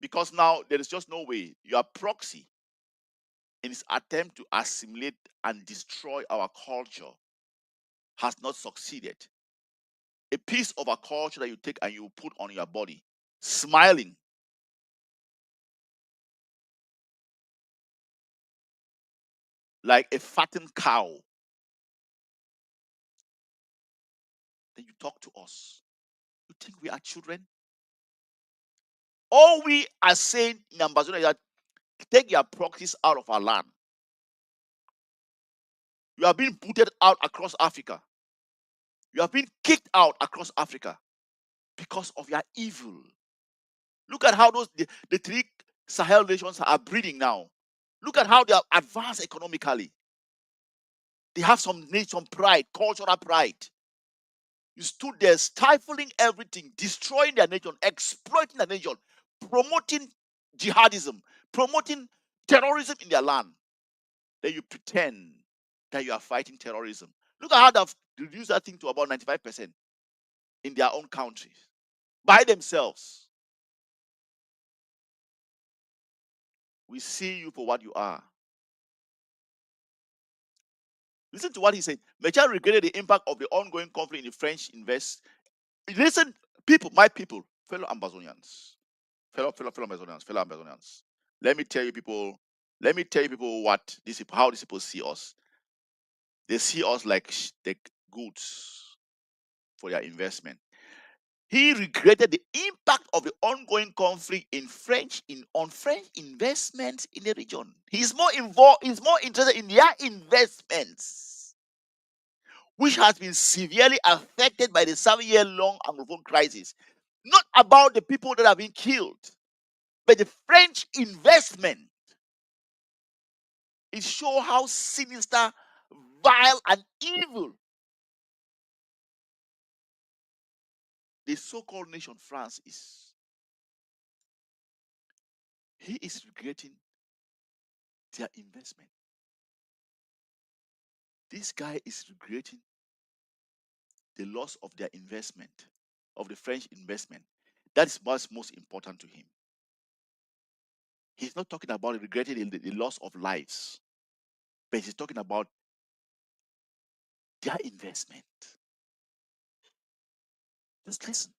because now there is just no way. Your proxy, in its attempt to assimilate and destroy our culture, has not succeeded. A piece of a culture that you take and you put on your body, smiling, like a fattened cow. Then you talk to us. You think we are children? All we are saying in Ambazonia is that take your proxies out of our land. You are being booted out across Africa. You have been kicked out across Africa because of your evil. Look at how the three Sahel nations are breeding now. Look at how they are advanced economically. They have some nation pride, cultural pride. You stood there stifling everything, destroying their nation, exploiting their nation, promoting jihadism, promoting terrorism in their land. Then you pretend that you are fighting terrorism. Look at how they've reduced that thing to about 95% in their own countries by themselves. We see you for what you are. Listen to what he said. Mechar regretted the impact of the ongoing conflict in the French invest. Listen, people, my people, fellow Ambazonians, fellow Ambazonians. Let me tell you people how these people see us. They see us like the goods for their investment. He regretted the impact of the ongoing conflict on French investments in the region. He's more interested in their investments, which has been severely affected by the 7-year-long Anglophone crisis. Not about the people that have been killed, but the French investment. It shows how sinister, vile, and evil the so-called nation France is. He is regretting their investment. This guy is regretting the loss of their investment, of the French investment. That is what's most important to him. He's not talking about regretting the loss of lives, but he's talking about their investment. Just listen.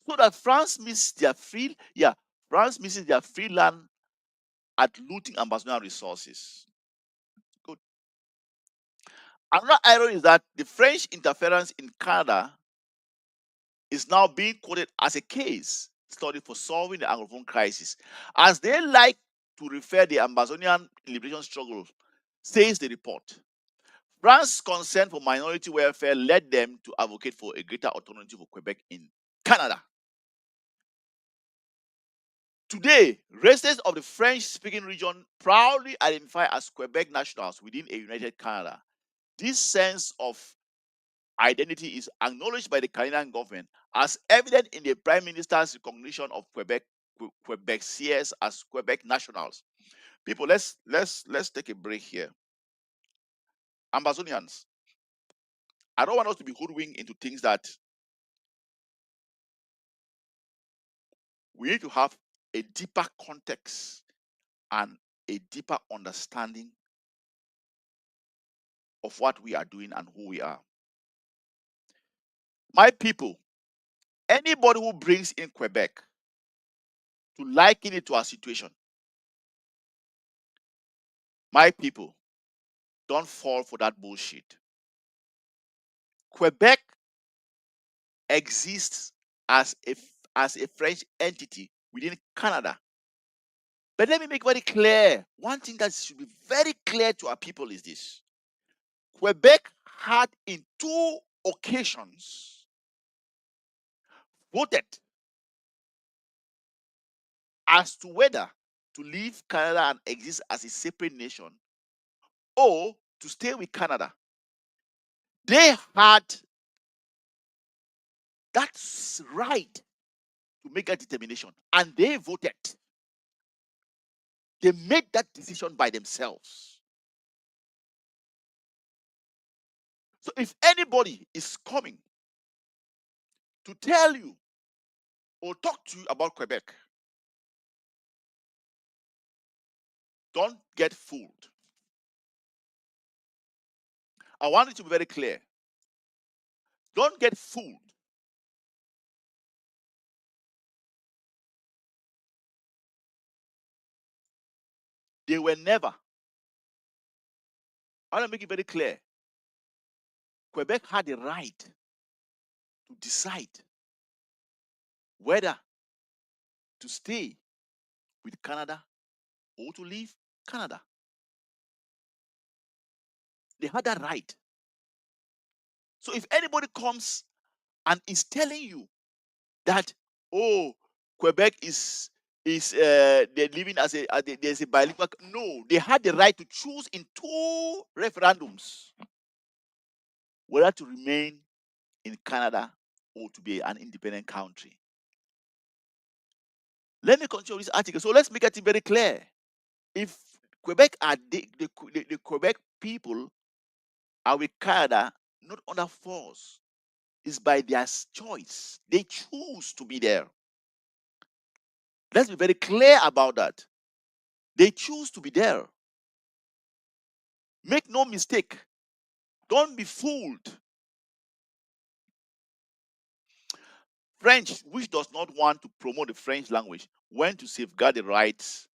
So that France misses their free land at looting Ambazonian resources. Good. Another irony is that the French interference in Canada is now being quoted as a case study for solving the Anglophone crisis, as they like to refer the Ambazonian liberation struggle, says the report. France's concern for minority welfare led them to advocate for a greater autonomy for Quebec in Canada. Today, residents of the French-speaking region proudly identify as Quebec nationals within a united Canada. This sense of identity is acknowledged by the Canadian government, as evident in the Prime Minister's recognition of Quebeciers as Quebec nationals. People, let's take a break here. Ambazonians, I don't want us to be hoodwinked into things that we need to have a deeper context and a deeper understanding of what we are doing and who we are. My people, anybody who brings in Quebec to liken it to our situation, my people, don't fall for that bullshit. Quebec exists as a French entity within Canada. But let me make very clear, one thing that should be very clear to our people is this. Quebec had in 2 occasions voted as to whether to leave Canada and exist as a separate nation or to stay with Canada. They had that right to make that determination, and they voted. They made that decision by themselves. So if anybody is coming to tell you or talk to you about Quebec, don't get fooled. I want it to be very clear. Don't get fooled. They were never. I want to make it very clear. Quebec had the right to decide whether to stay with Canada or to leave Canada. They had that right. So if anybody comes and is telling you that, oh, Quebec is they're living as there's a bilingual, no, they had the right to choose in 2 referendums whether to remain in Canada or to be an independent country. Let me continue this article. So let's make it very clear. If Quebec are the Quebec people are with Canada, not under force. It's by their choice. They choose to be there. Let's be very clear about that. They choose to be there. Make no mistake. Don't be fooled. French, which does not want to promote the French language, went to safeguard the rights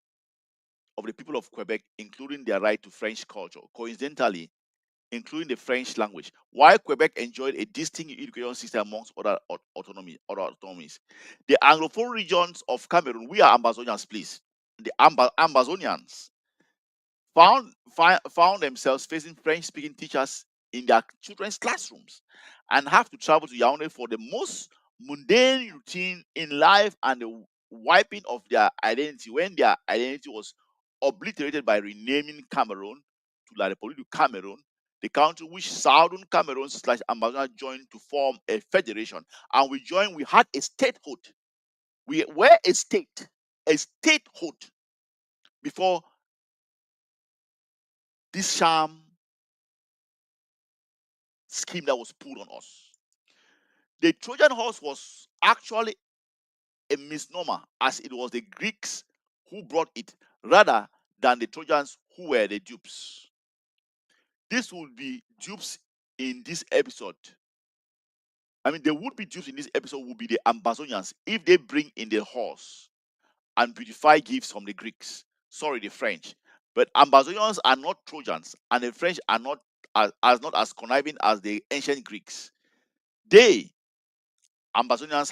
of the people of Quebec, including their right to French culture, coincidentally, including the French language, while Quebec enjoyed a distinct education system amongst other autonomies. The Anglophone regions of Cameroon, we are Ambazonians, please. The Ambazonians found themselves facing French-speaking teachers in their children's classrooms and have to travel to Yaoundé for the most mundane routine in life and the wiping of their identity when their identity was obliterated by renaming Cameroon to La République du Cameroon, the country which Southern Cameroon / Ambazonia joined to form a federation. And we had a statehood. We were a state, a statehood before this sham scheme that was put on us. The Trojan horse was actually a misnomer, as it was the Greeks who brought it rather than the Trojans who were the dupes. This would be dupes in this episode. I mean, there would be dupes in this episode would be the Ambazonians if they bring in the horse and beautify gifts from the Greeks. Sorry, the French. But Ambazonians are not Trojans, and the French are not as conniving as the ancient Greeks. They Ambazonians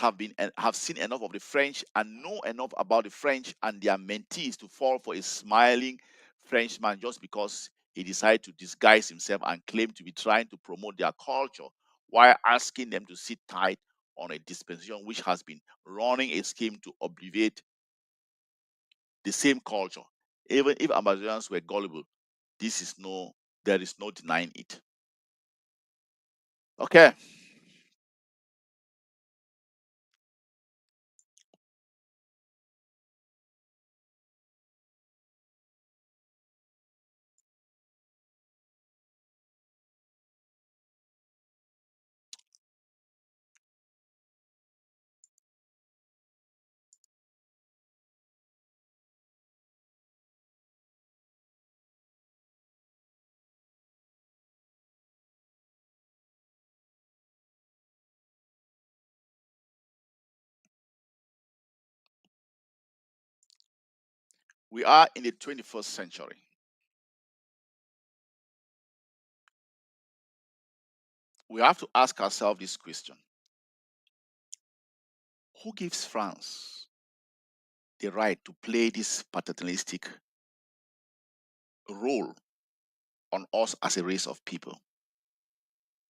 have seen enough of the French and know enough about the French and their mentees to fall for a smiling Frenchman just because he decided to disguise himself and claim to be trying to promote their culture while asking them to sit tight on a dispensation which has been running a scheme to obviate the same culture. Even if Ambazonians were gullible, there is no denying it. Okay. We are in the 21st century. We have to ask ourselves this question: who gives France the right to play this paternalistic role on us as a race of people?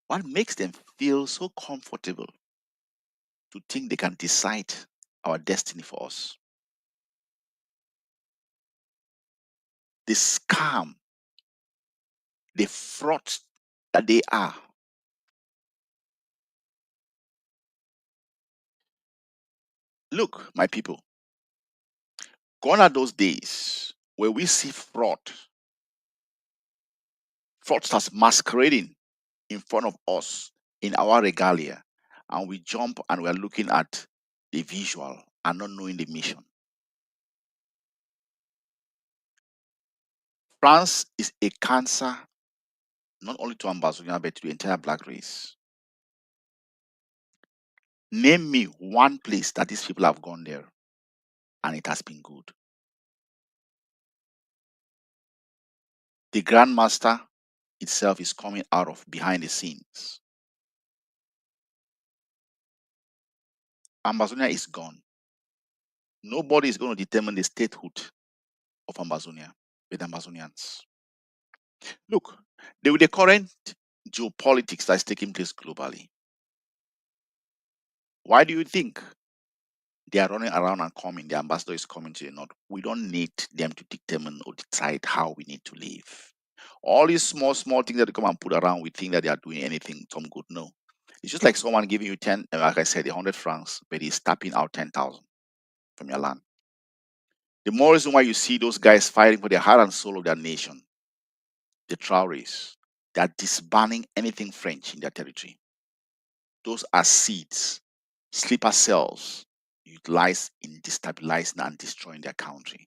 What makes them feel so comfortable to think they can decide our destiny for us? The scam, the frauds that they are. Look, my people, gone are those days where we see fraudsters masquerading in front of us in our regalia, and we jump and we're looking at the visual and not knowing the mission. France is a cancer not only to Ambazonia but to the entire black race. Name me one place that these people have gone there and it has been good. The Grandmaster itself is coming out of behind the scenes. Ambazonia is gone. Nobody is going to determine the statehood of Ambazonia with Ambazonians. Look, with the current geopolitics that's taking place globally, why do you think they are running around and coming? The ambassador is coming to the north. We don't need them to determine or decide how we need to live. All these small things that they come and put around, we think that they are doing anything some good. No. It's just like someone giving you 10, like I said, 100 francs, but he's tapping out 10,000 from your land. The more reason why you see those guys fighting for the heart and soul of their nation, the Traorés, they are disbanding anything French in their territory. Those are seeds, sleeper cells utilized in destabilizing and destroying their country.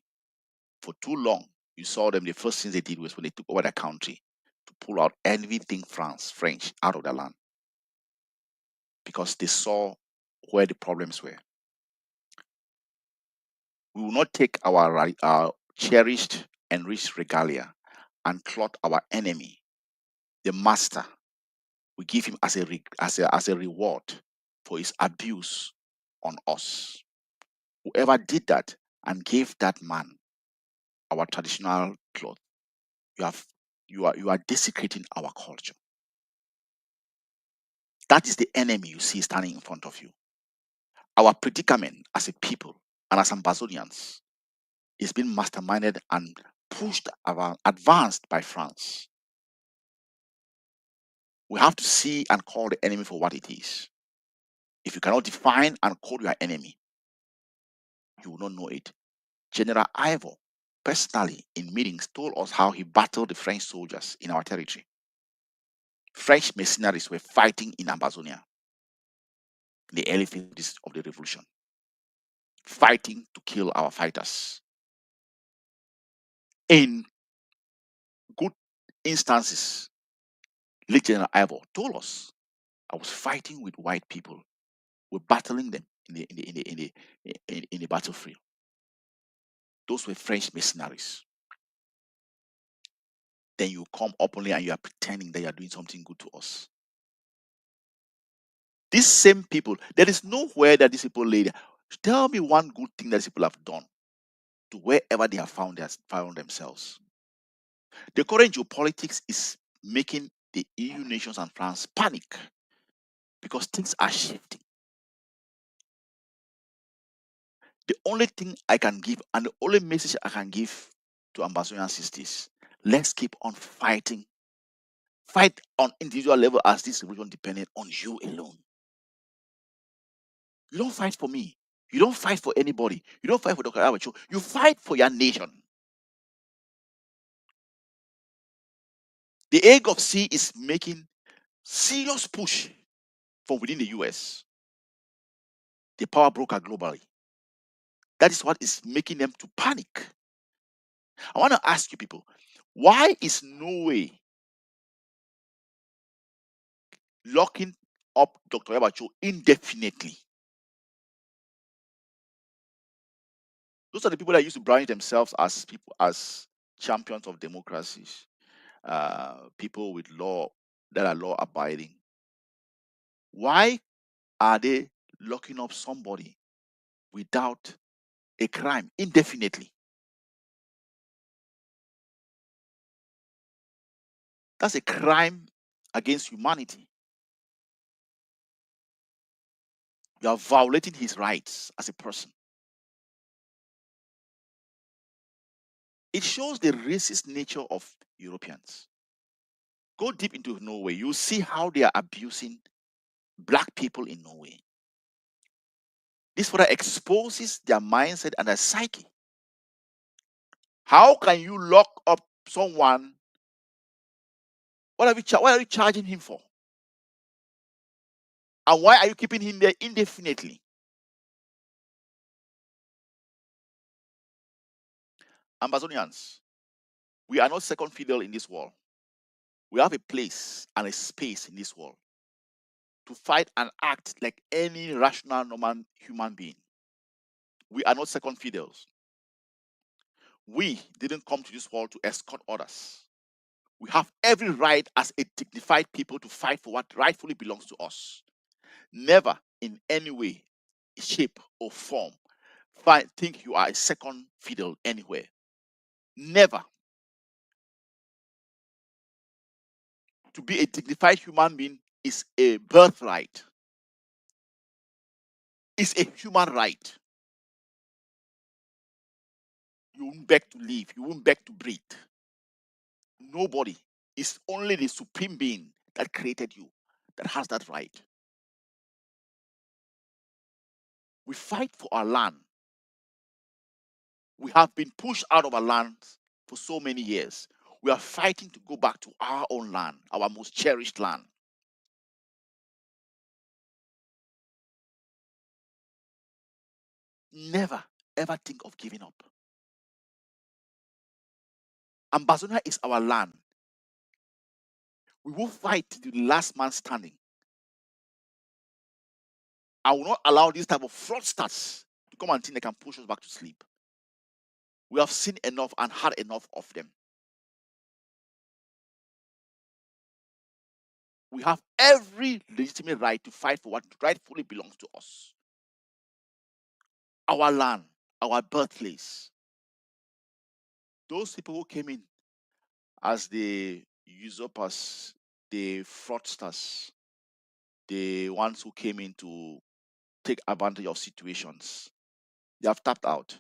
For too long, you saw them, the first thing they did was when they took over their country to pull out everything French out of their land because they saw where the problems were. We will not take our cherished, enriched regalia and clothe our enemy, the master. We give him as a reward for his abuse on us. Whoever did that and gave that man our traditional cloth, you are desecrating our culture. That is the enemy you see standing in front of you. Our predicament as a people and as Ambazonians is being masterminded and pushed around, advanced by France. We have to see and call the enemy for what it is. If you cannot define and call your enemy, you will not know it. General Ivor, personally in meetings, told us how he battled the French soldiers in our territory. French mercenaries were fighting in Ambazonia in the early phases of the revolution, fighting to kill our fighters. In good instances, late General Ivor told us, I was fighting with white people. We're battling them in the battlefield. Those were French mercenaries. Then you come openly and you are pretending that you are doing something good to us. These same people, there is nowhere that these people lay there. Tell me one good thing that these people have done to wherever they have found themselves. The current geopolitics is making the EU nations and France panic because things are shifting. The only thing I can give and the only message I can give to Ambazonian sisters, let's keep on fighting. Fight on individual level as this revolution depended on you alone. You don't fight for me. You don't fight for anybody. You don't fight for Dr. Abacho. You fight for your nation. The AGOC is making serious push from within the US. The power broker globally. That is what is making them to panic. I want to ask you people, why is Norway locking up Dr. Yabacho indefinitely? Those are the people that used to brand themselves as people, as champions of democracies, people with law that are law abiding. Why are they locking up somebody without a crime indefinitely? That's a crime against humanity. You are violating his rights as a person. It shows the racist nature of Europeans. Go deep into Norway, you see how they are abusing black people in Norway. This further exposes their mindset and their psyche. How can you lock up someone? What are you charging him for? And why are you keeping him there indefinitely? Ambazonians, we are not second fiddle in this world. We have a place and a space in this world to fight and act like any rational, normal human being. We are not second fiddles. We didn't come to this world to escort others. We have every right as a dignified people to fight for what rightfully belongs to us. Never in any way, shape, or form think you are a second fiddle anywhere. Never. To be a dignified human being is a birthright. It's a human right. You won't beg to live. You won't beg to breathe. Nobody. It's only the supreme being that created you that has that right. We fight for our land. We have been pushed out of our land for so many years. We are fighting to go back to our own land, our most cherished land. Never, ever think of giving up. Ambazonia is our land. We will fight to the last man standing. I will not allow this type of fraudsters to come and think they can push us back to sleep. We have seen enough and had enough of them. We have every legitimate right to fight for what rightfully belongs to us. Our land, our birthplace. Those people who came in as the usurpers, the fraudsters, the ones who came in to take advantage of situations, they have tapped out.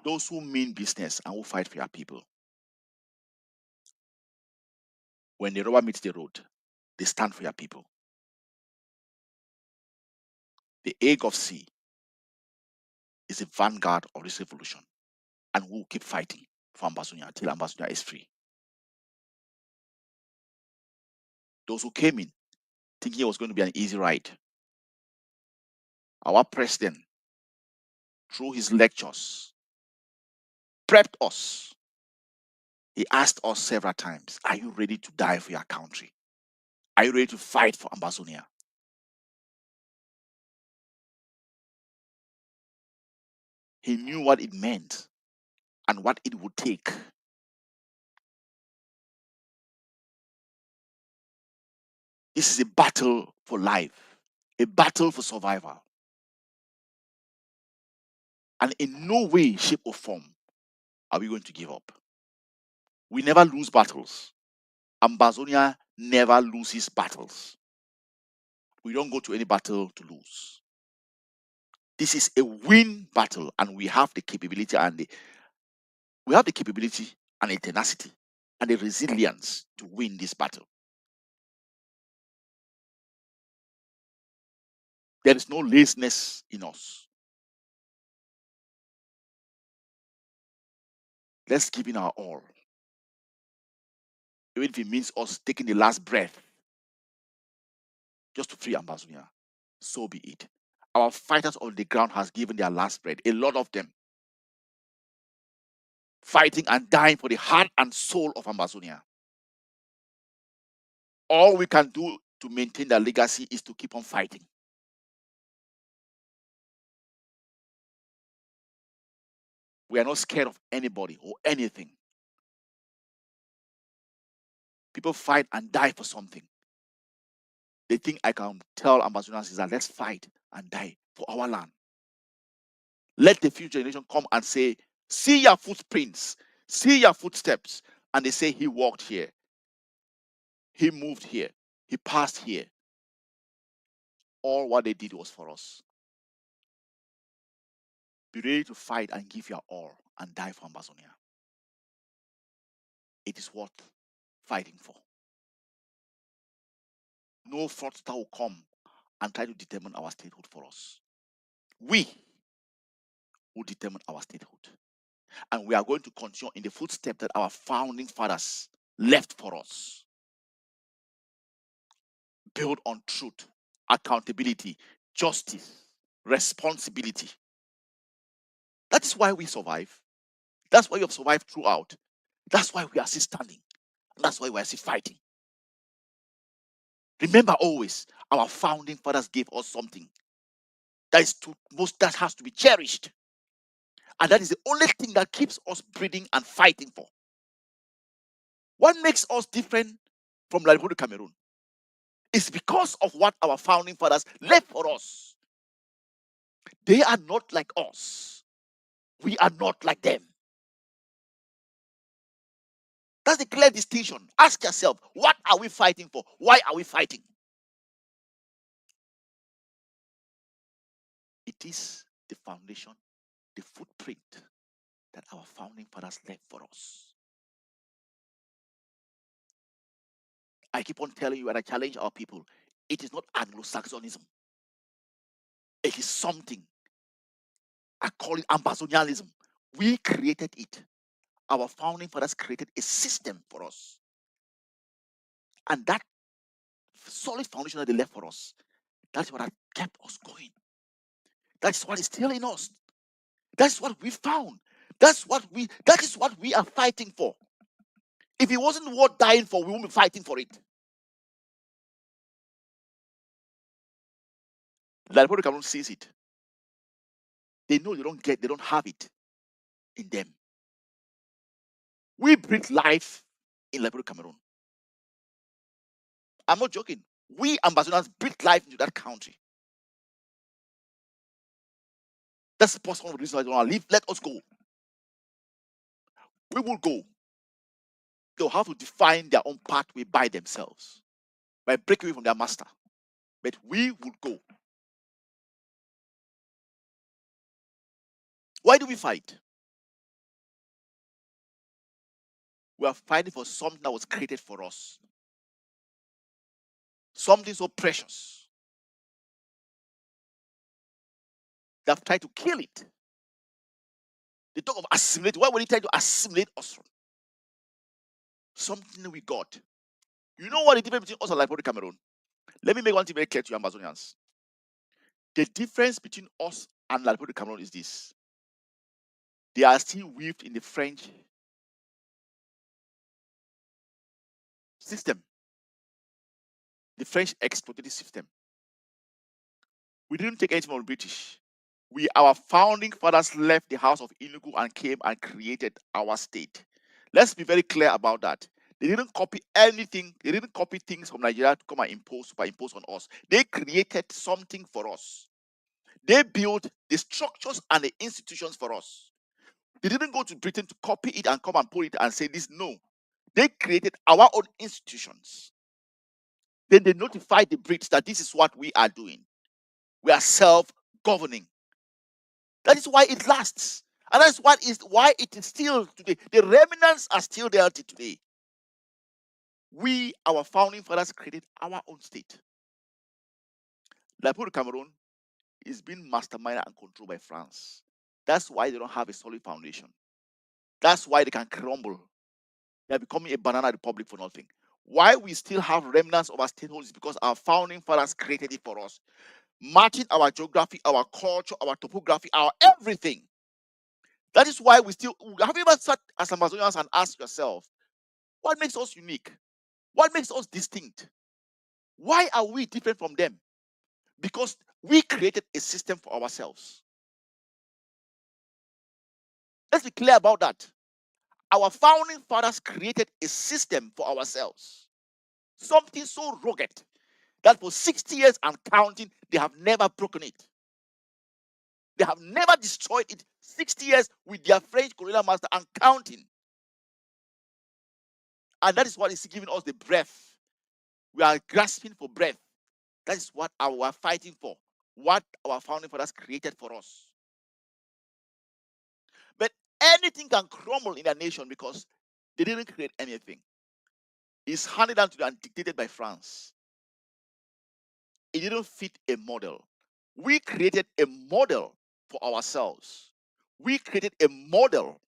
Those who mean business and who fight for your people, when the rubber meets the road, they stand for your people. The egg of C is the vanguard of this revolution, and we will keep fighting for Ambazonia until Ambazonia is free. Those who came in thinking it was going to be an easy ride, our president, through his lectures, prepped us. He asked us several times, are you ready to die for your country? Are you ready to fight for Ambazonia? He knew what it meant and what it would take. This is a battle for life, a battle for survival. And in no way, shape, or form are we going to give up. We never lose battles. Ambazonia never loses battles. We don't go to any battle to lose. This is a win battle, and we have the capability and the tenacity and the resilience to win this battle. There is no laziness in us. Let's give in our all. Even if it means us taking the last breath just to free Ambazonia, so be it. Our fighters on the ground has given their last breath, a lot of them, fighting and dying for the heart and soul of Ambazonia. All we can do to maintain their legacy is to keep on fighting. We are not scared of anybody or anything. People fight and die for something. They think I can tell Ambazonians that let's fight and die for our land. Let the future generation come and say, see your footprints, see your footsteps. And they say, he walked here, he moved here, he passed here. All what they did was for us. Be ready to fight and give your all and die for Ambazonia. It is worth fighting for. No fraudster will come and try to determine our statehood for us. We will determine our statehood. And we are going to continue in the footsteps that our founding fathers left for us. Build on truth, accountability, justice, responsibility. That is why we survive. That's why we have survived throughout. That's why we are still standing. That's why we are still fighting. Remember always, our founding fathers gave us something that has to be cherished. And that is the only thing that keeps us breathing and fighting for. What makes us different from La Republic of Cameroon is because of what our founding fathers left for us. They are not like us. We are not like them. That's the clear distinction. Ask yourself, what are we fighting for? Why are we fighting? It is the foundation, the footprint that our founding fathers left for us. I keep on telling you and I challenge our people, it is not Anglo-Saxonism. It is something. I call it Ambazonialism. We created it. Our founding fathers created a system for us. And that solid foundation that they left for us, that's what has kept us going. That's what is still in us. That's what we found. That is what we are fighting for. If it wasn't worth dying for, we won't be fighting for it. La Republic of Cameroon sees it. They know they don't have it in them. We breathe life in La Republic of Cameroon. I'm not joking. We Ambazonians breathe life into that country. That's the possible reason why they want to leave. Let us go. We will go. They'll have to define their own pathway by themselves, by breaking away from their master. But we will go. Why do we fight? We are fighting for something that was created for us. Something so precious. They have tried to kill it. They talk of assimilate. Why would they try to assimilate us from? Something we got. You know what the difference between us and Liberia Cameroon? Let me make one thing very clear to you, Ambazonians. The difference between us and Liberia Cameroon is this. They are still weaved in the French system, the French exploitative system. We didn't take anything from the British. Our founding fathers left the house of Inugu and came and created our state. Let's be very clear about that. They didn't copy anything. They didn't copy things from Nigeria to come and superimpose on us. They created something for us. They built the structures and the institutions for us. They didn't go to Britain to copy it and come and put it and say this. No. They created our own institutions. Then they notified the Brits that this is what we are doing. We are self-governing. That is why it lasts. And that's why it is still today. The remnants are still there till today. We, our founding fathers, created our own state. Liberia Cameroon is being masterminded and controlled by France. That's why they don't have a solid foundation. That's why they can crumble. They are becoming a banana republic for nothing. Why we still have remnants of our statehood is because our founding fathers created it for us. Matching our geography, our culture, our topography, our everything. That is why we still have you ever sat as Amazonians and asked yourself, what makes us unique? What makes us distinct? Why are we different from them? Because we created a system for ourselves. Let's be clear about that. Our founding fathers created a system for ourselves. Something so rugged that for 60 years and counting, they have never broken it. They have never destroyed it. 60 years with their French colonial master and counting. And that is what is giving us the breath. We are grasping for breath. That is what we are fighting for. What our founding fathers created for us. But anything can crumble in a nation because they didn't create anything. It's handed down to them and dictated by France. It didn't fit a model. We created a model for ourselves. We created a model.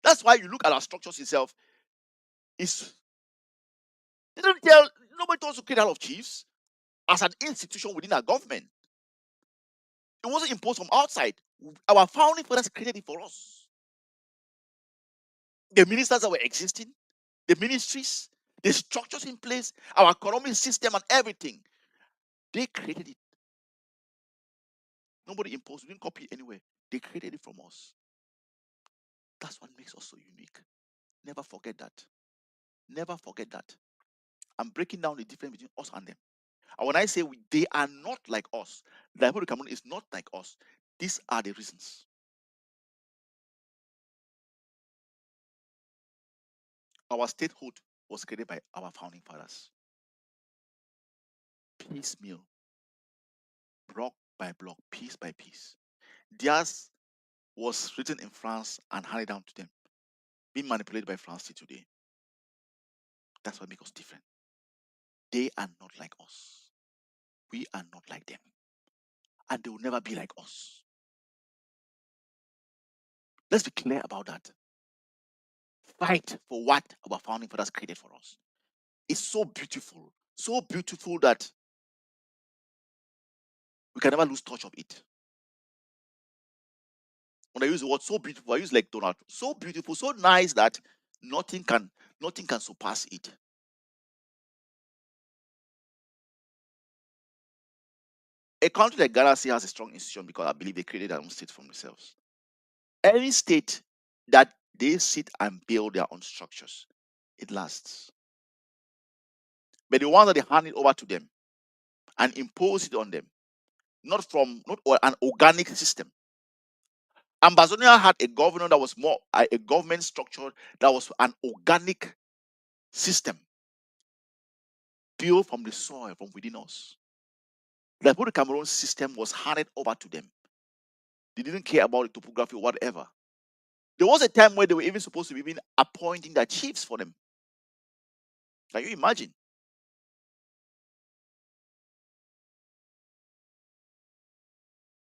That's why you look at our structures itself. Nobody told us to create a lot of chiefs as an institution within our government. It wasn't imposed from outside. Our founding fathers created it for us. The ministers that were existing, the ministries, the structures in place, our economic system and everything, they created it. Nobody imposed, we didn't copy it anywhere. They created it from us. That's what makes us so unique. Never forget that. Never forget that. I'm breaking down the difference between us and them. And when I say they are not like us, the Liberia Cameroon is not like us, these are the reasons. Our statehood was created by our founding fathers. Piecemeal, block by block, piece by piece. Theirs was written in France and handed down to them, being manipulated by France till today. That's what makes us different. They are not like us. We are not like them. And they will never be like us. Let's be clear about that. Fight for what our founding fathers created for us. It's so beautiful that we can never lose touch of it. When I use the word so beautiful, I use like Donald. So beautiful, so nice that nothing can surpass it. A country like Ghana still has a strong institution because I believe they created their own state for themselves. Any state that they sit and build their own structures, it lasts. But the ones that they hand it over to them and impose it on them, not an organic system. Ambazonia had a governor that was more a government structure that was an organic system built from the soil from within us. The Cameroon system was handed over to them. They didn't care about the topography or whatever. There was a time where they were even supposed to be even appointing their chiefs for them. Can you imagine?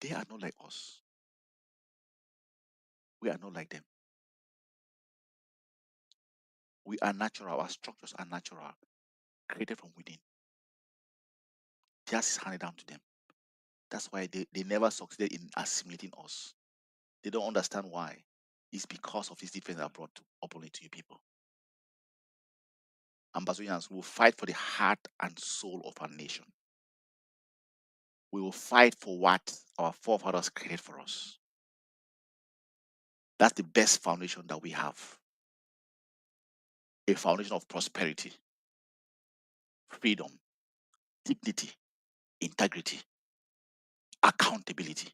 They are not like us. We are not like them. We are natural. Our structures are natural, created from within. Theirs is handed down to them. That's why they never succeeded in assimilating us. They don't understand why. It's because of this difference that brought openly to you people. Ambazonians will fight for the heart and soul of our nation. We will fight for what our forefathers created for us. That's the best foundation that we have. A foundation of prosperity, freedom, dignity, integrity, accountability.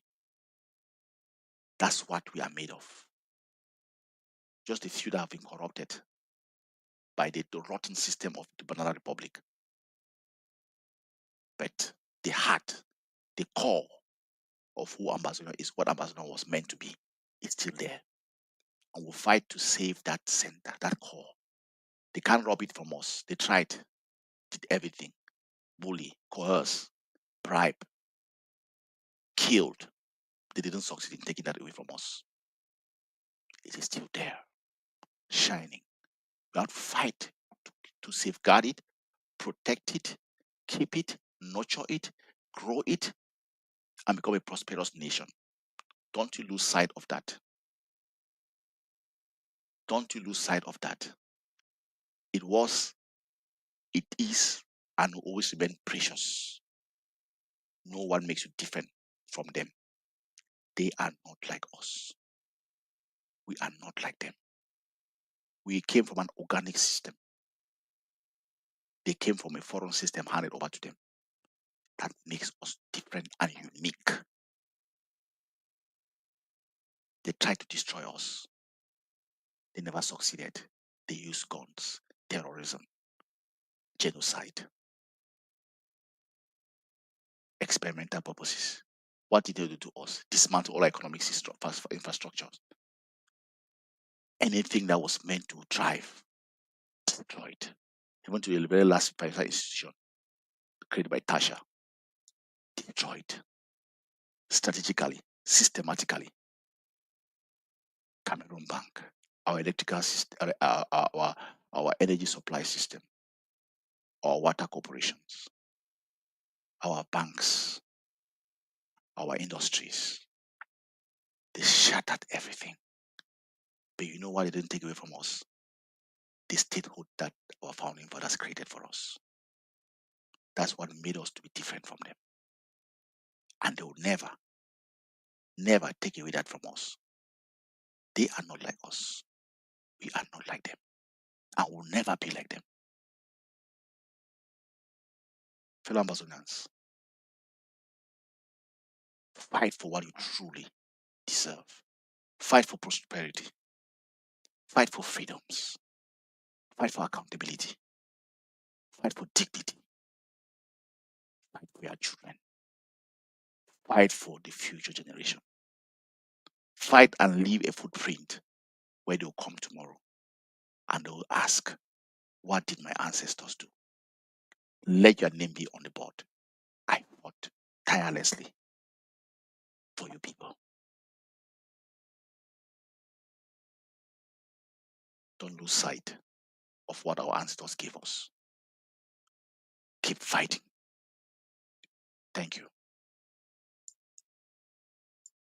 That's what we are made of. Just a few that have been corrupted by the rotten system of the Banana Republic. But the heart, the core of who Ambazonia is, what Ambazonia was meant to be, is still there. And we'll fight to save that center, that core. They can't rob it from us. They tried, did everything. Bully, coerce, bribe, killed. They didn't succeed in taking that away from us. It is still there, shining. We have to fight to safeguard it, protect it, keep it, nurture it, grow it, and become a prosperous nation. Don't you lose sight of that. Don't you lose sight of that. It was, it is, and will always remain precious. No one makes you different from them. They are not like us. We are not like them. We came from an organic system. They came from a foreign system handed over to them. That makes us different and unique. They tried to destroy us. They never succeeded. They used guns, terrorism, genocide, experimental purposes. What did they do to us? Dismantle all our economic infrastructures. Anything that was meant to thrive, destroyed. Even to the very last private institution created by Tasha, destroyed strategically, systematically. Cameroon Bank, our electrical system, our energy supply system, our water corporations, our banks, our industries. They shattered everything. But you know what they didn't take away from us? The statehood that our founding fathers created for us. That's what made us to be different from them. And they will never, never take away that from us. They are not like us. We are not like them. And will never be like them. Fellow Ambazonians, fight for what you truly deserve. Fight for prosperity. Fight for freedoms. Fight for accountability. Fight for dignity. Fight for your children. Fight for the future generation. Fight and leave a footprint where they'll come tomorrow and they'll ask, what did my ancestors do? Let your name be on the board. I fought tirelessly for you people. Don't lose sight of what our ancestors gave us. Keep fighting. Thank you.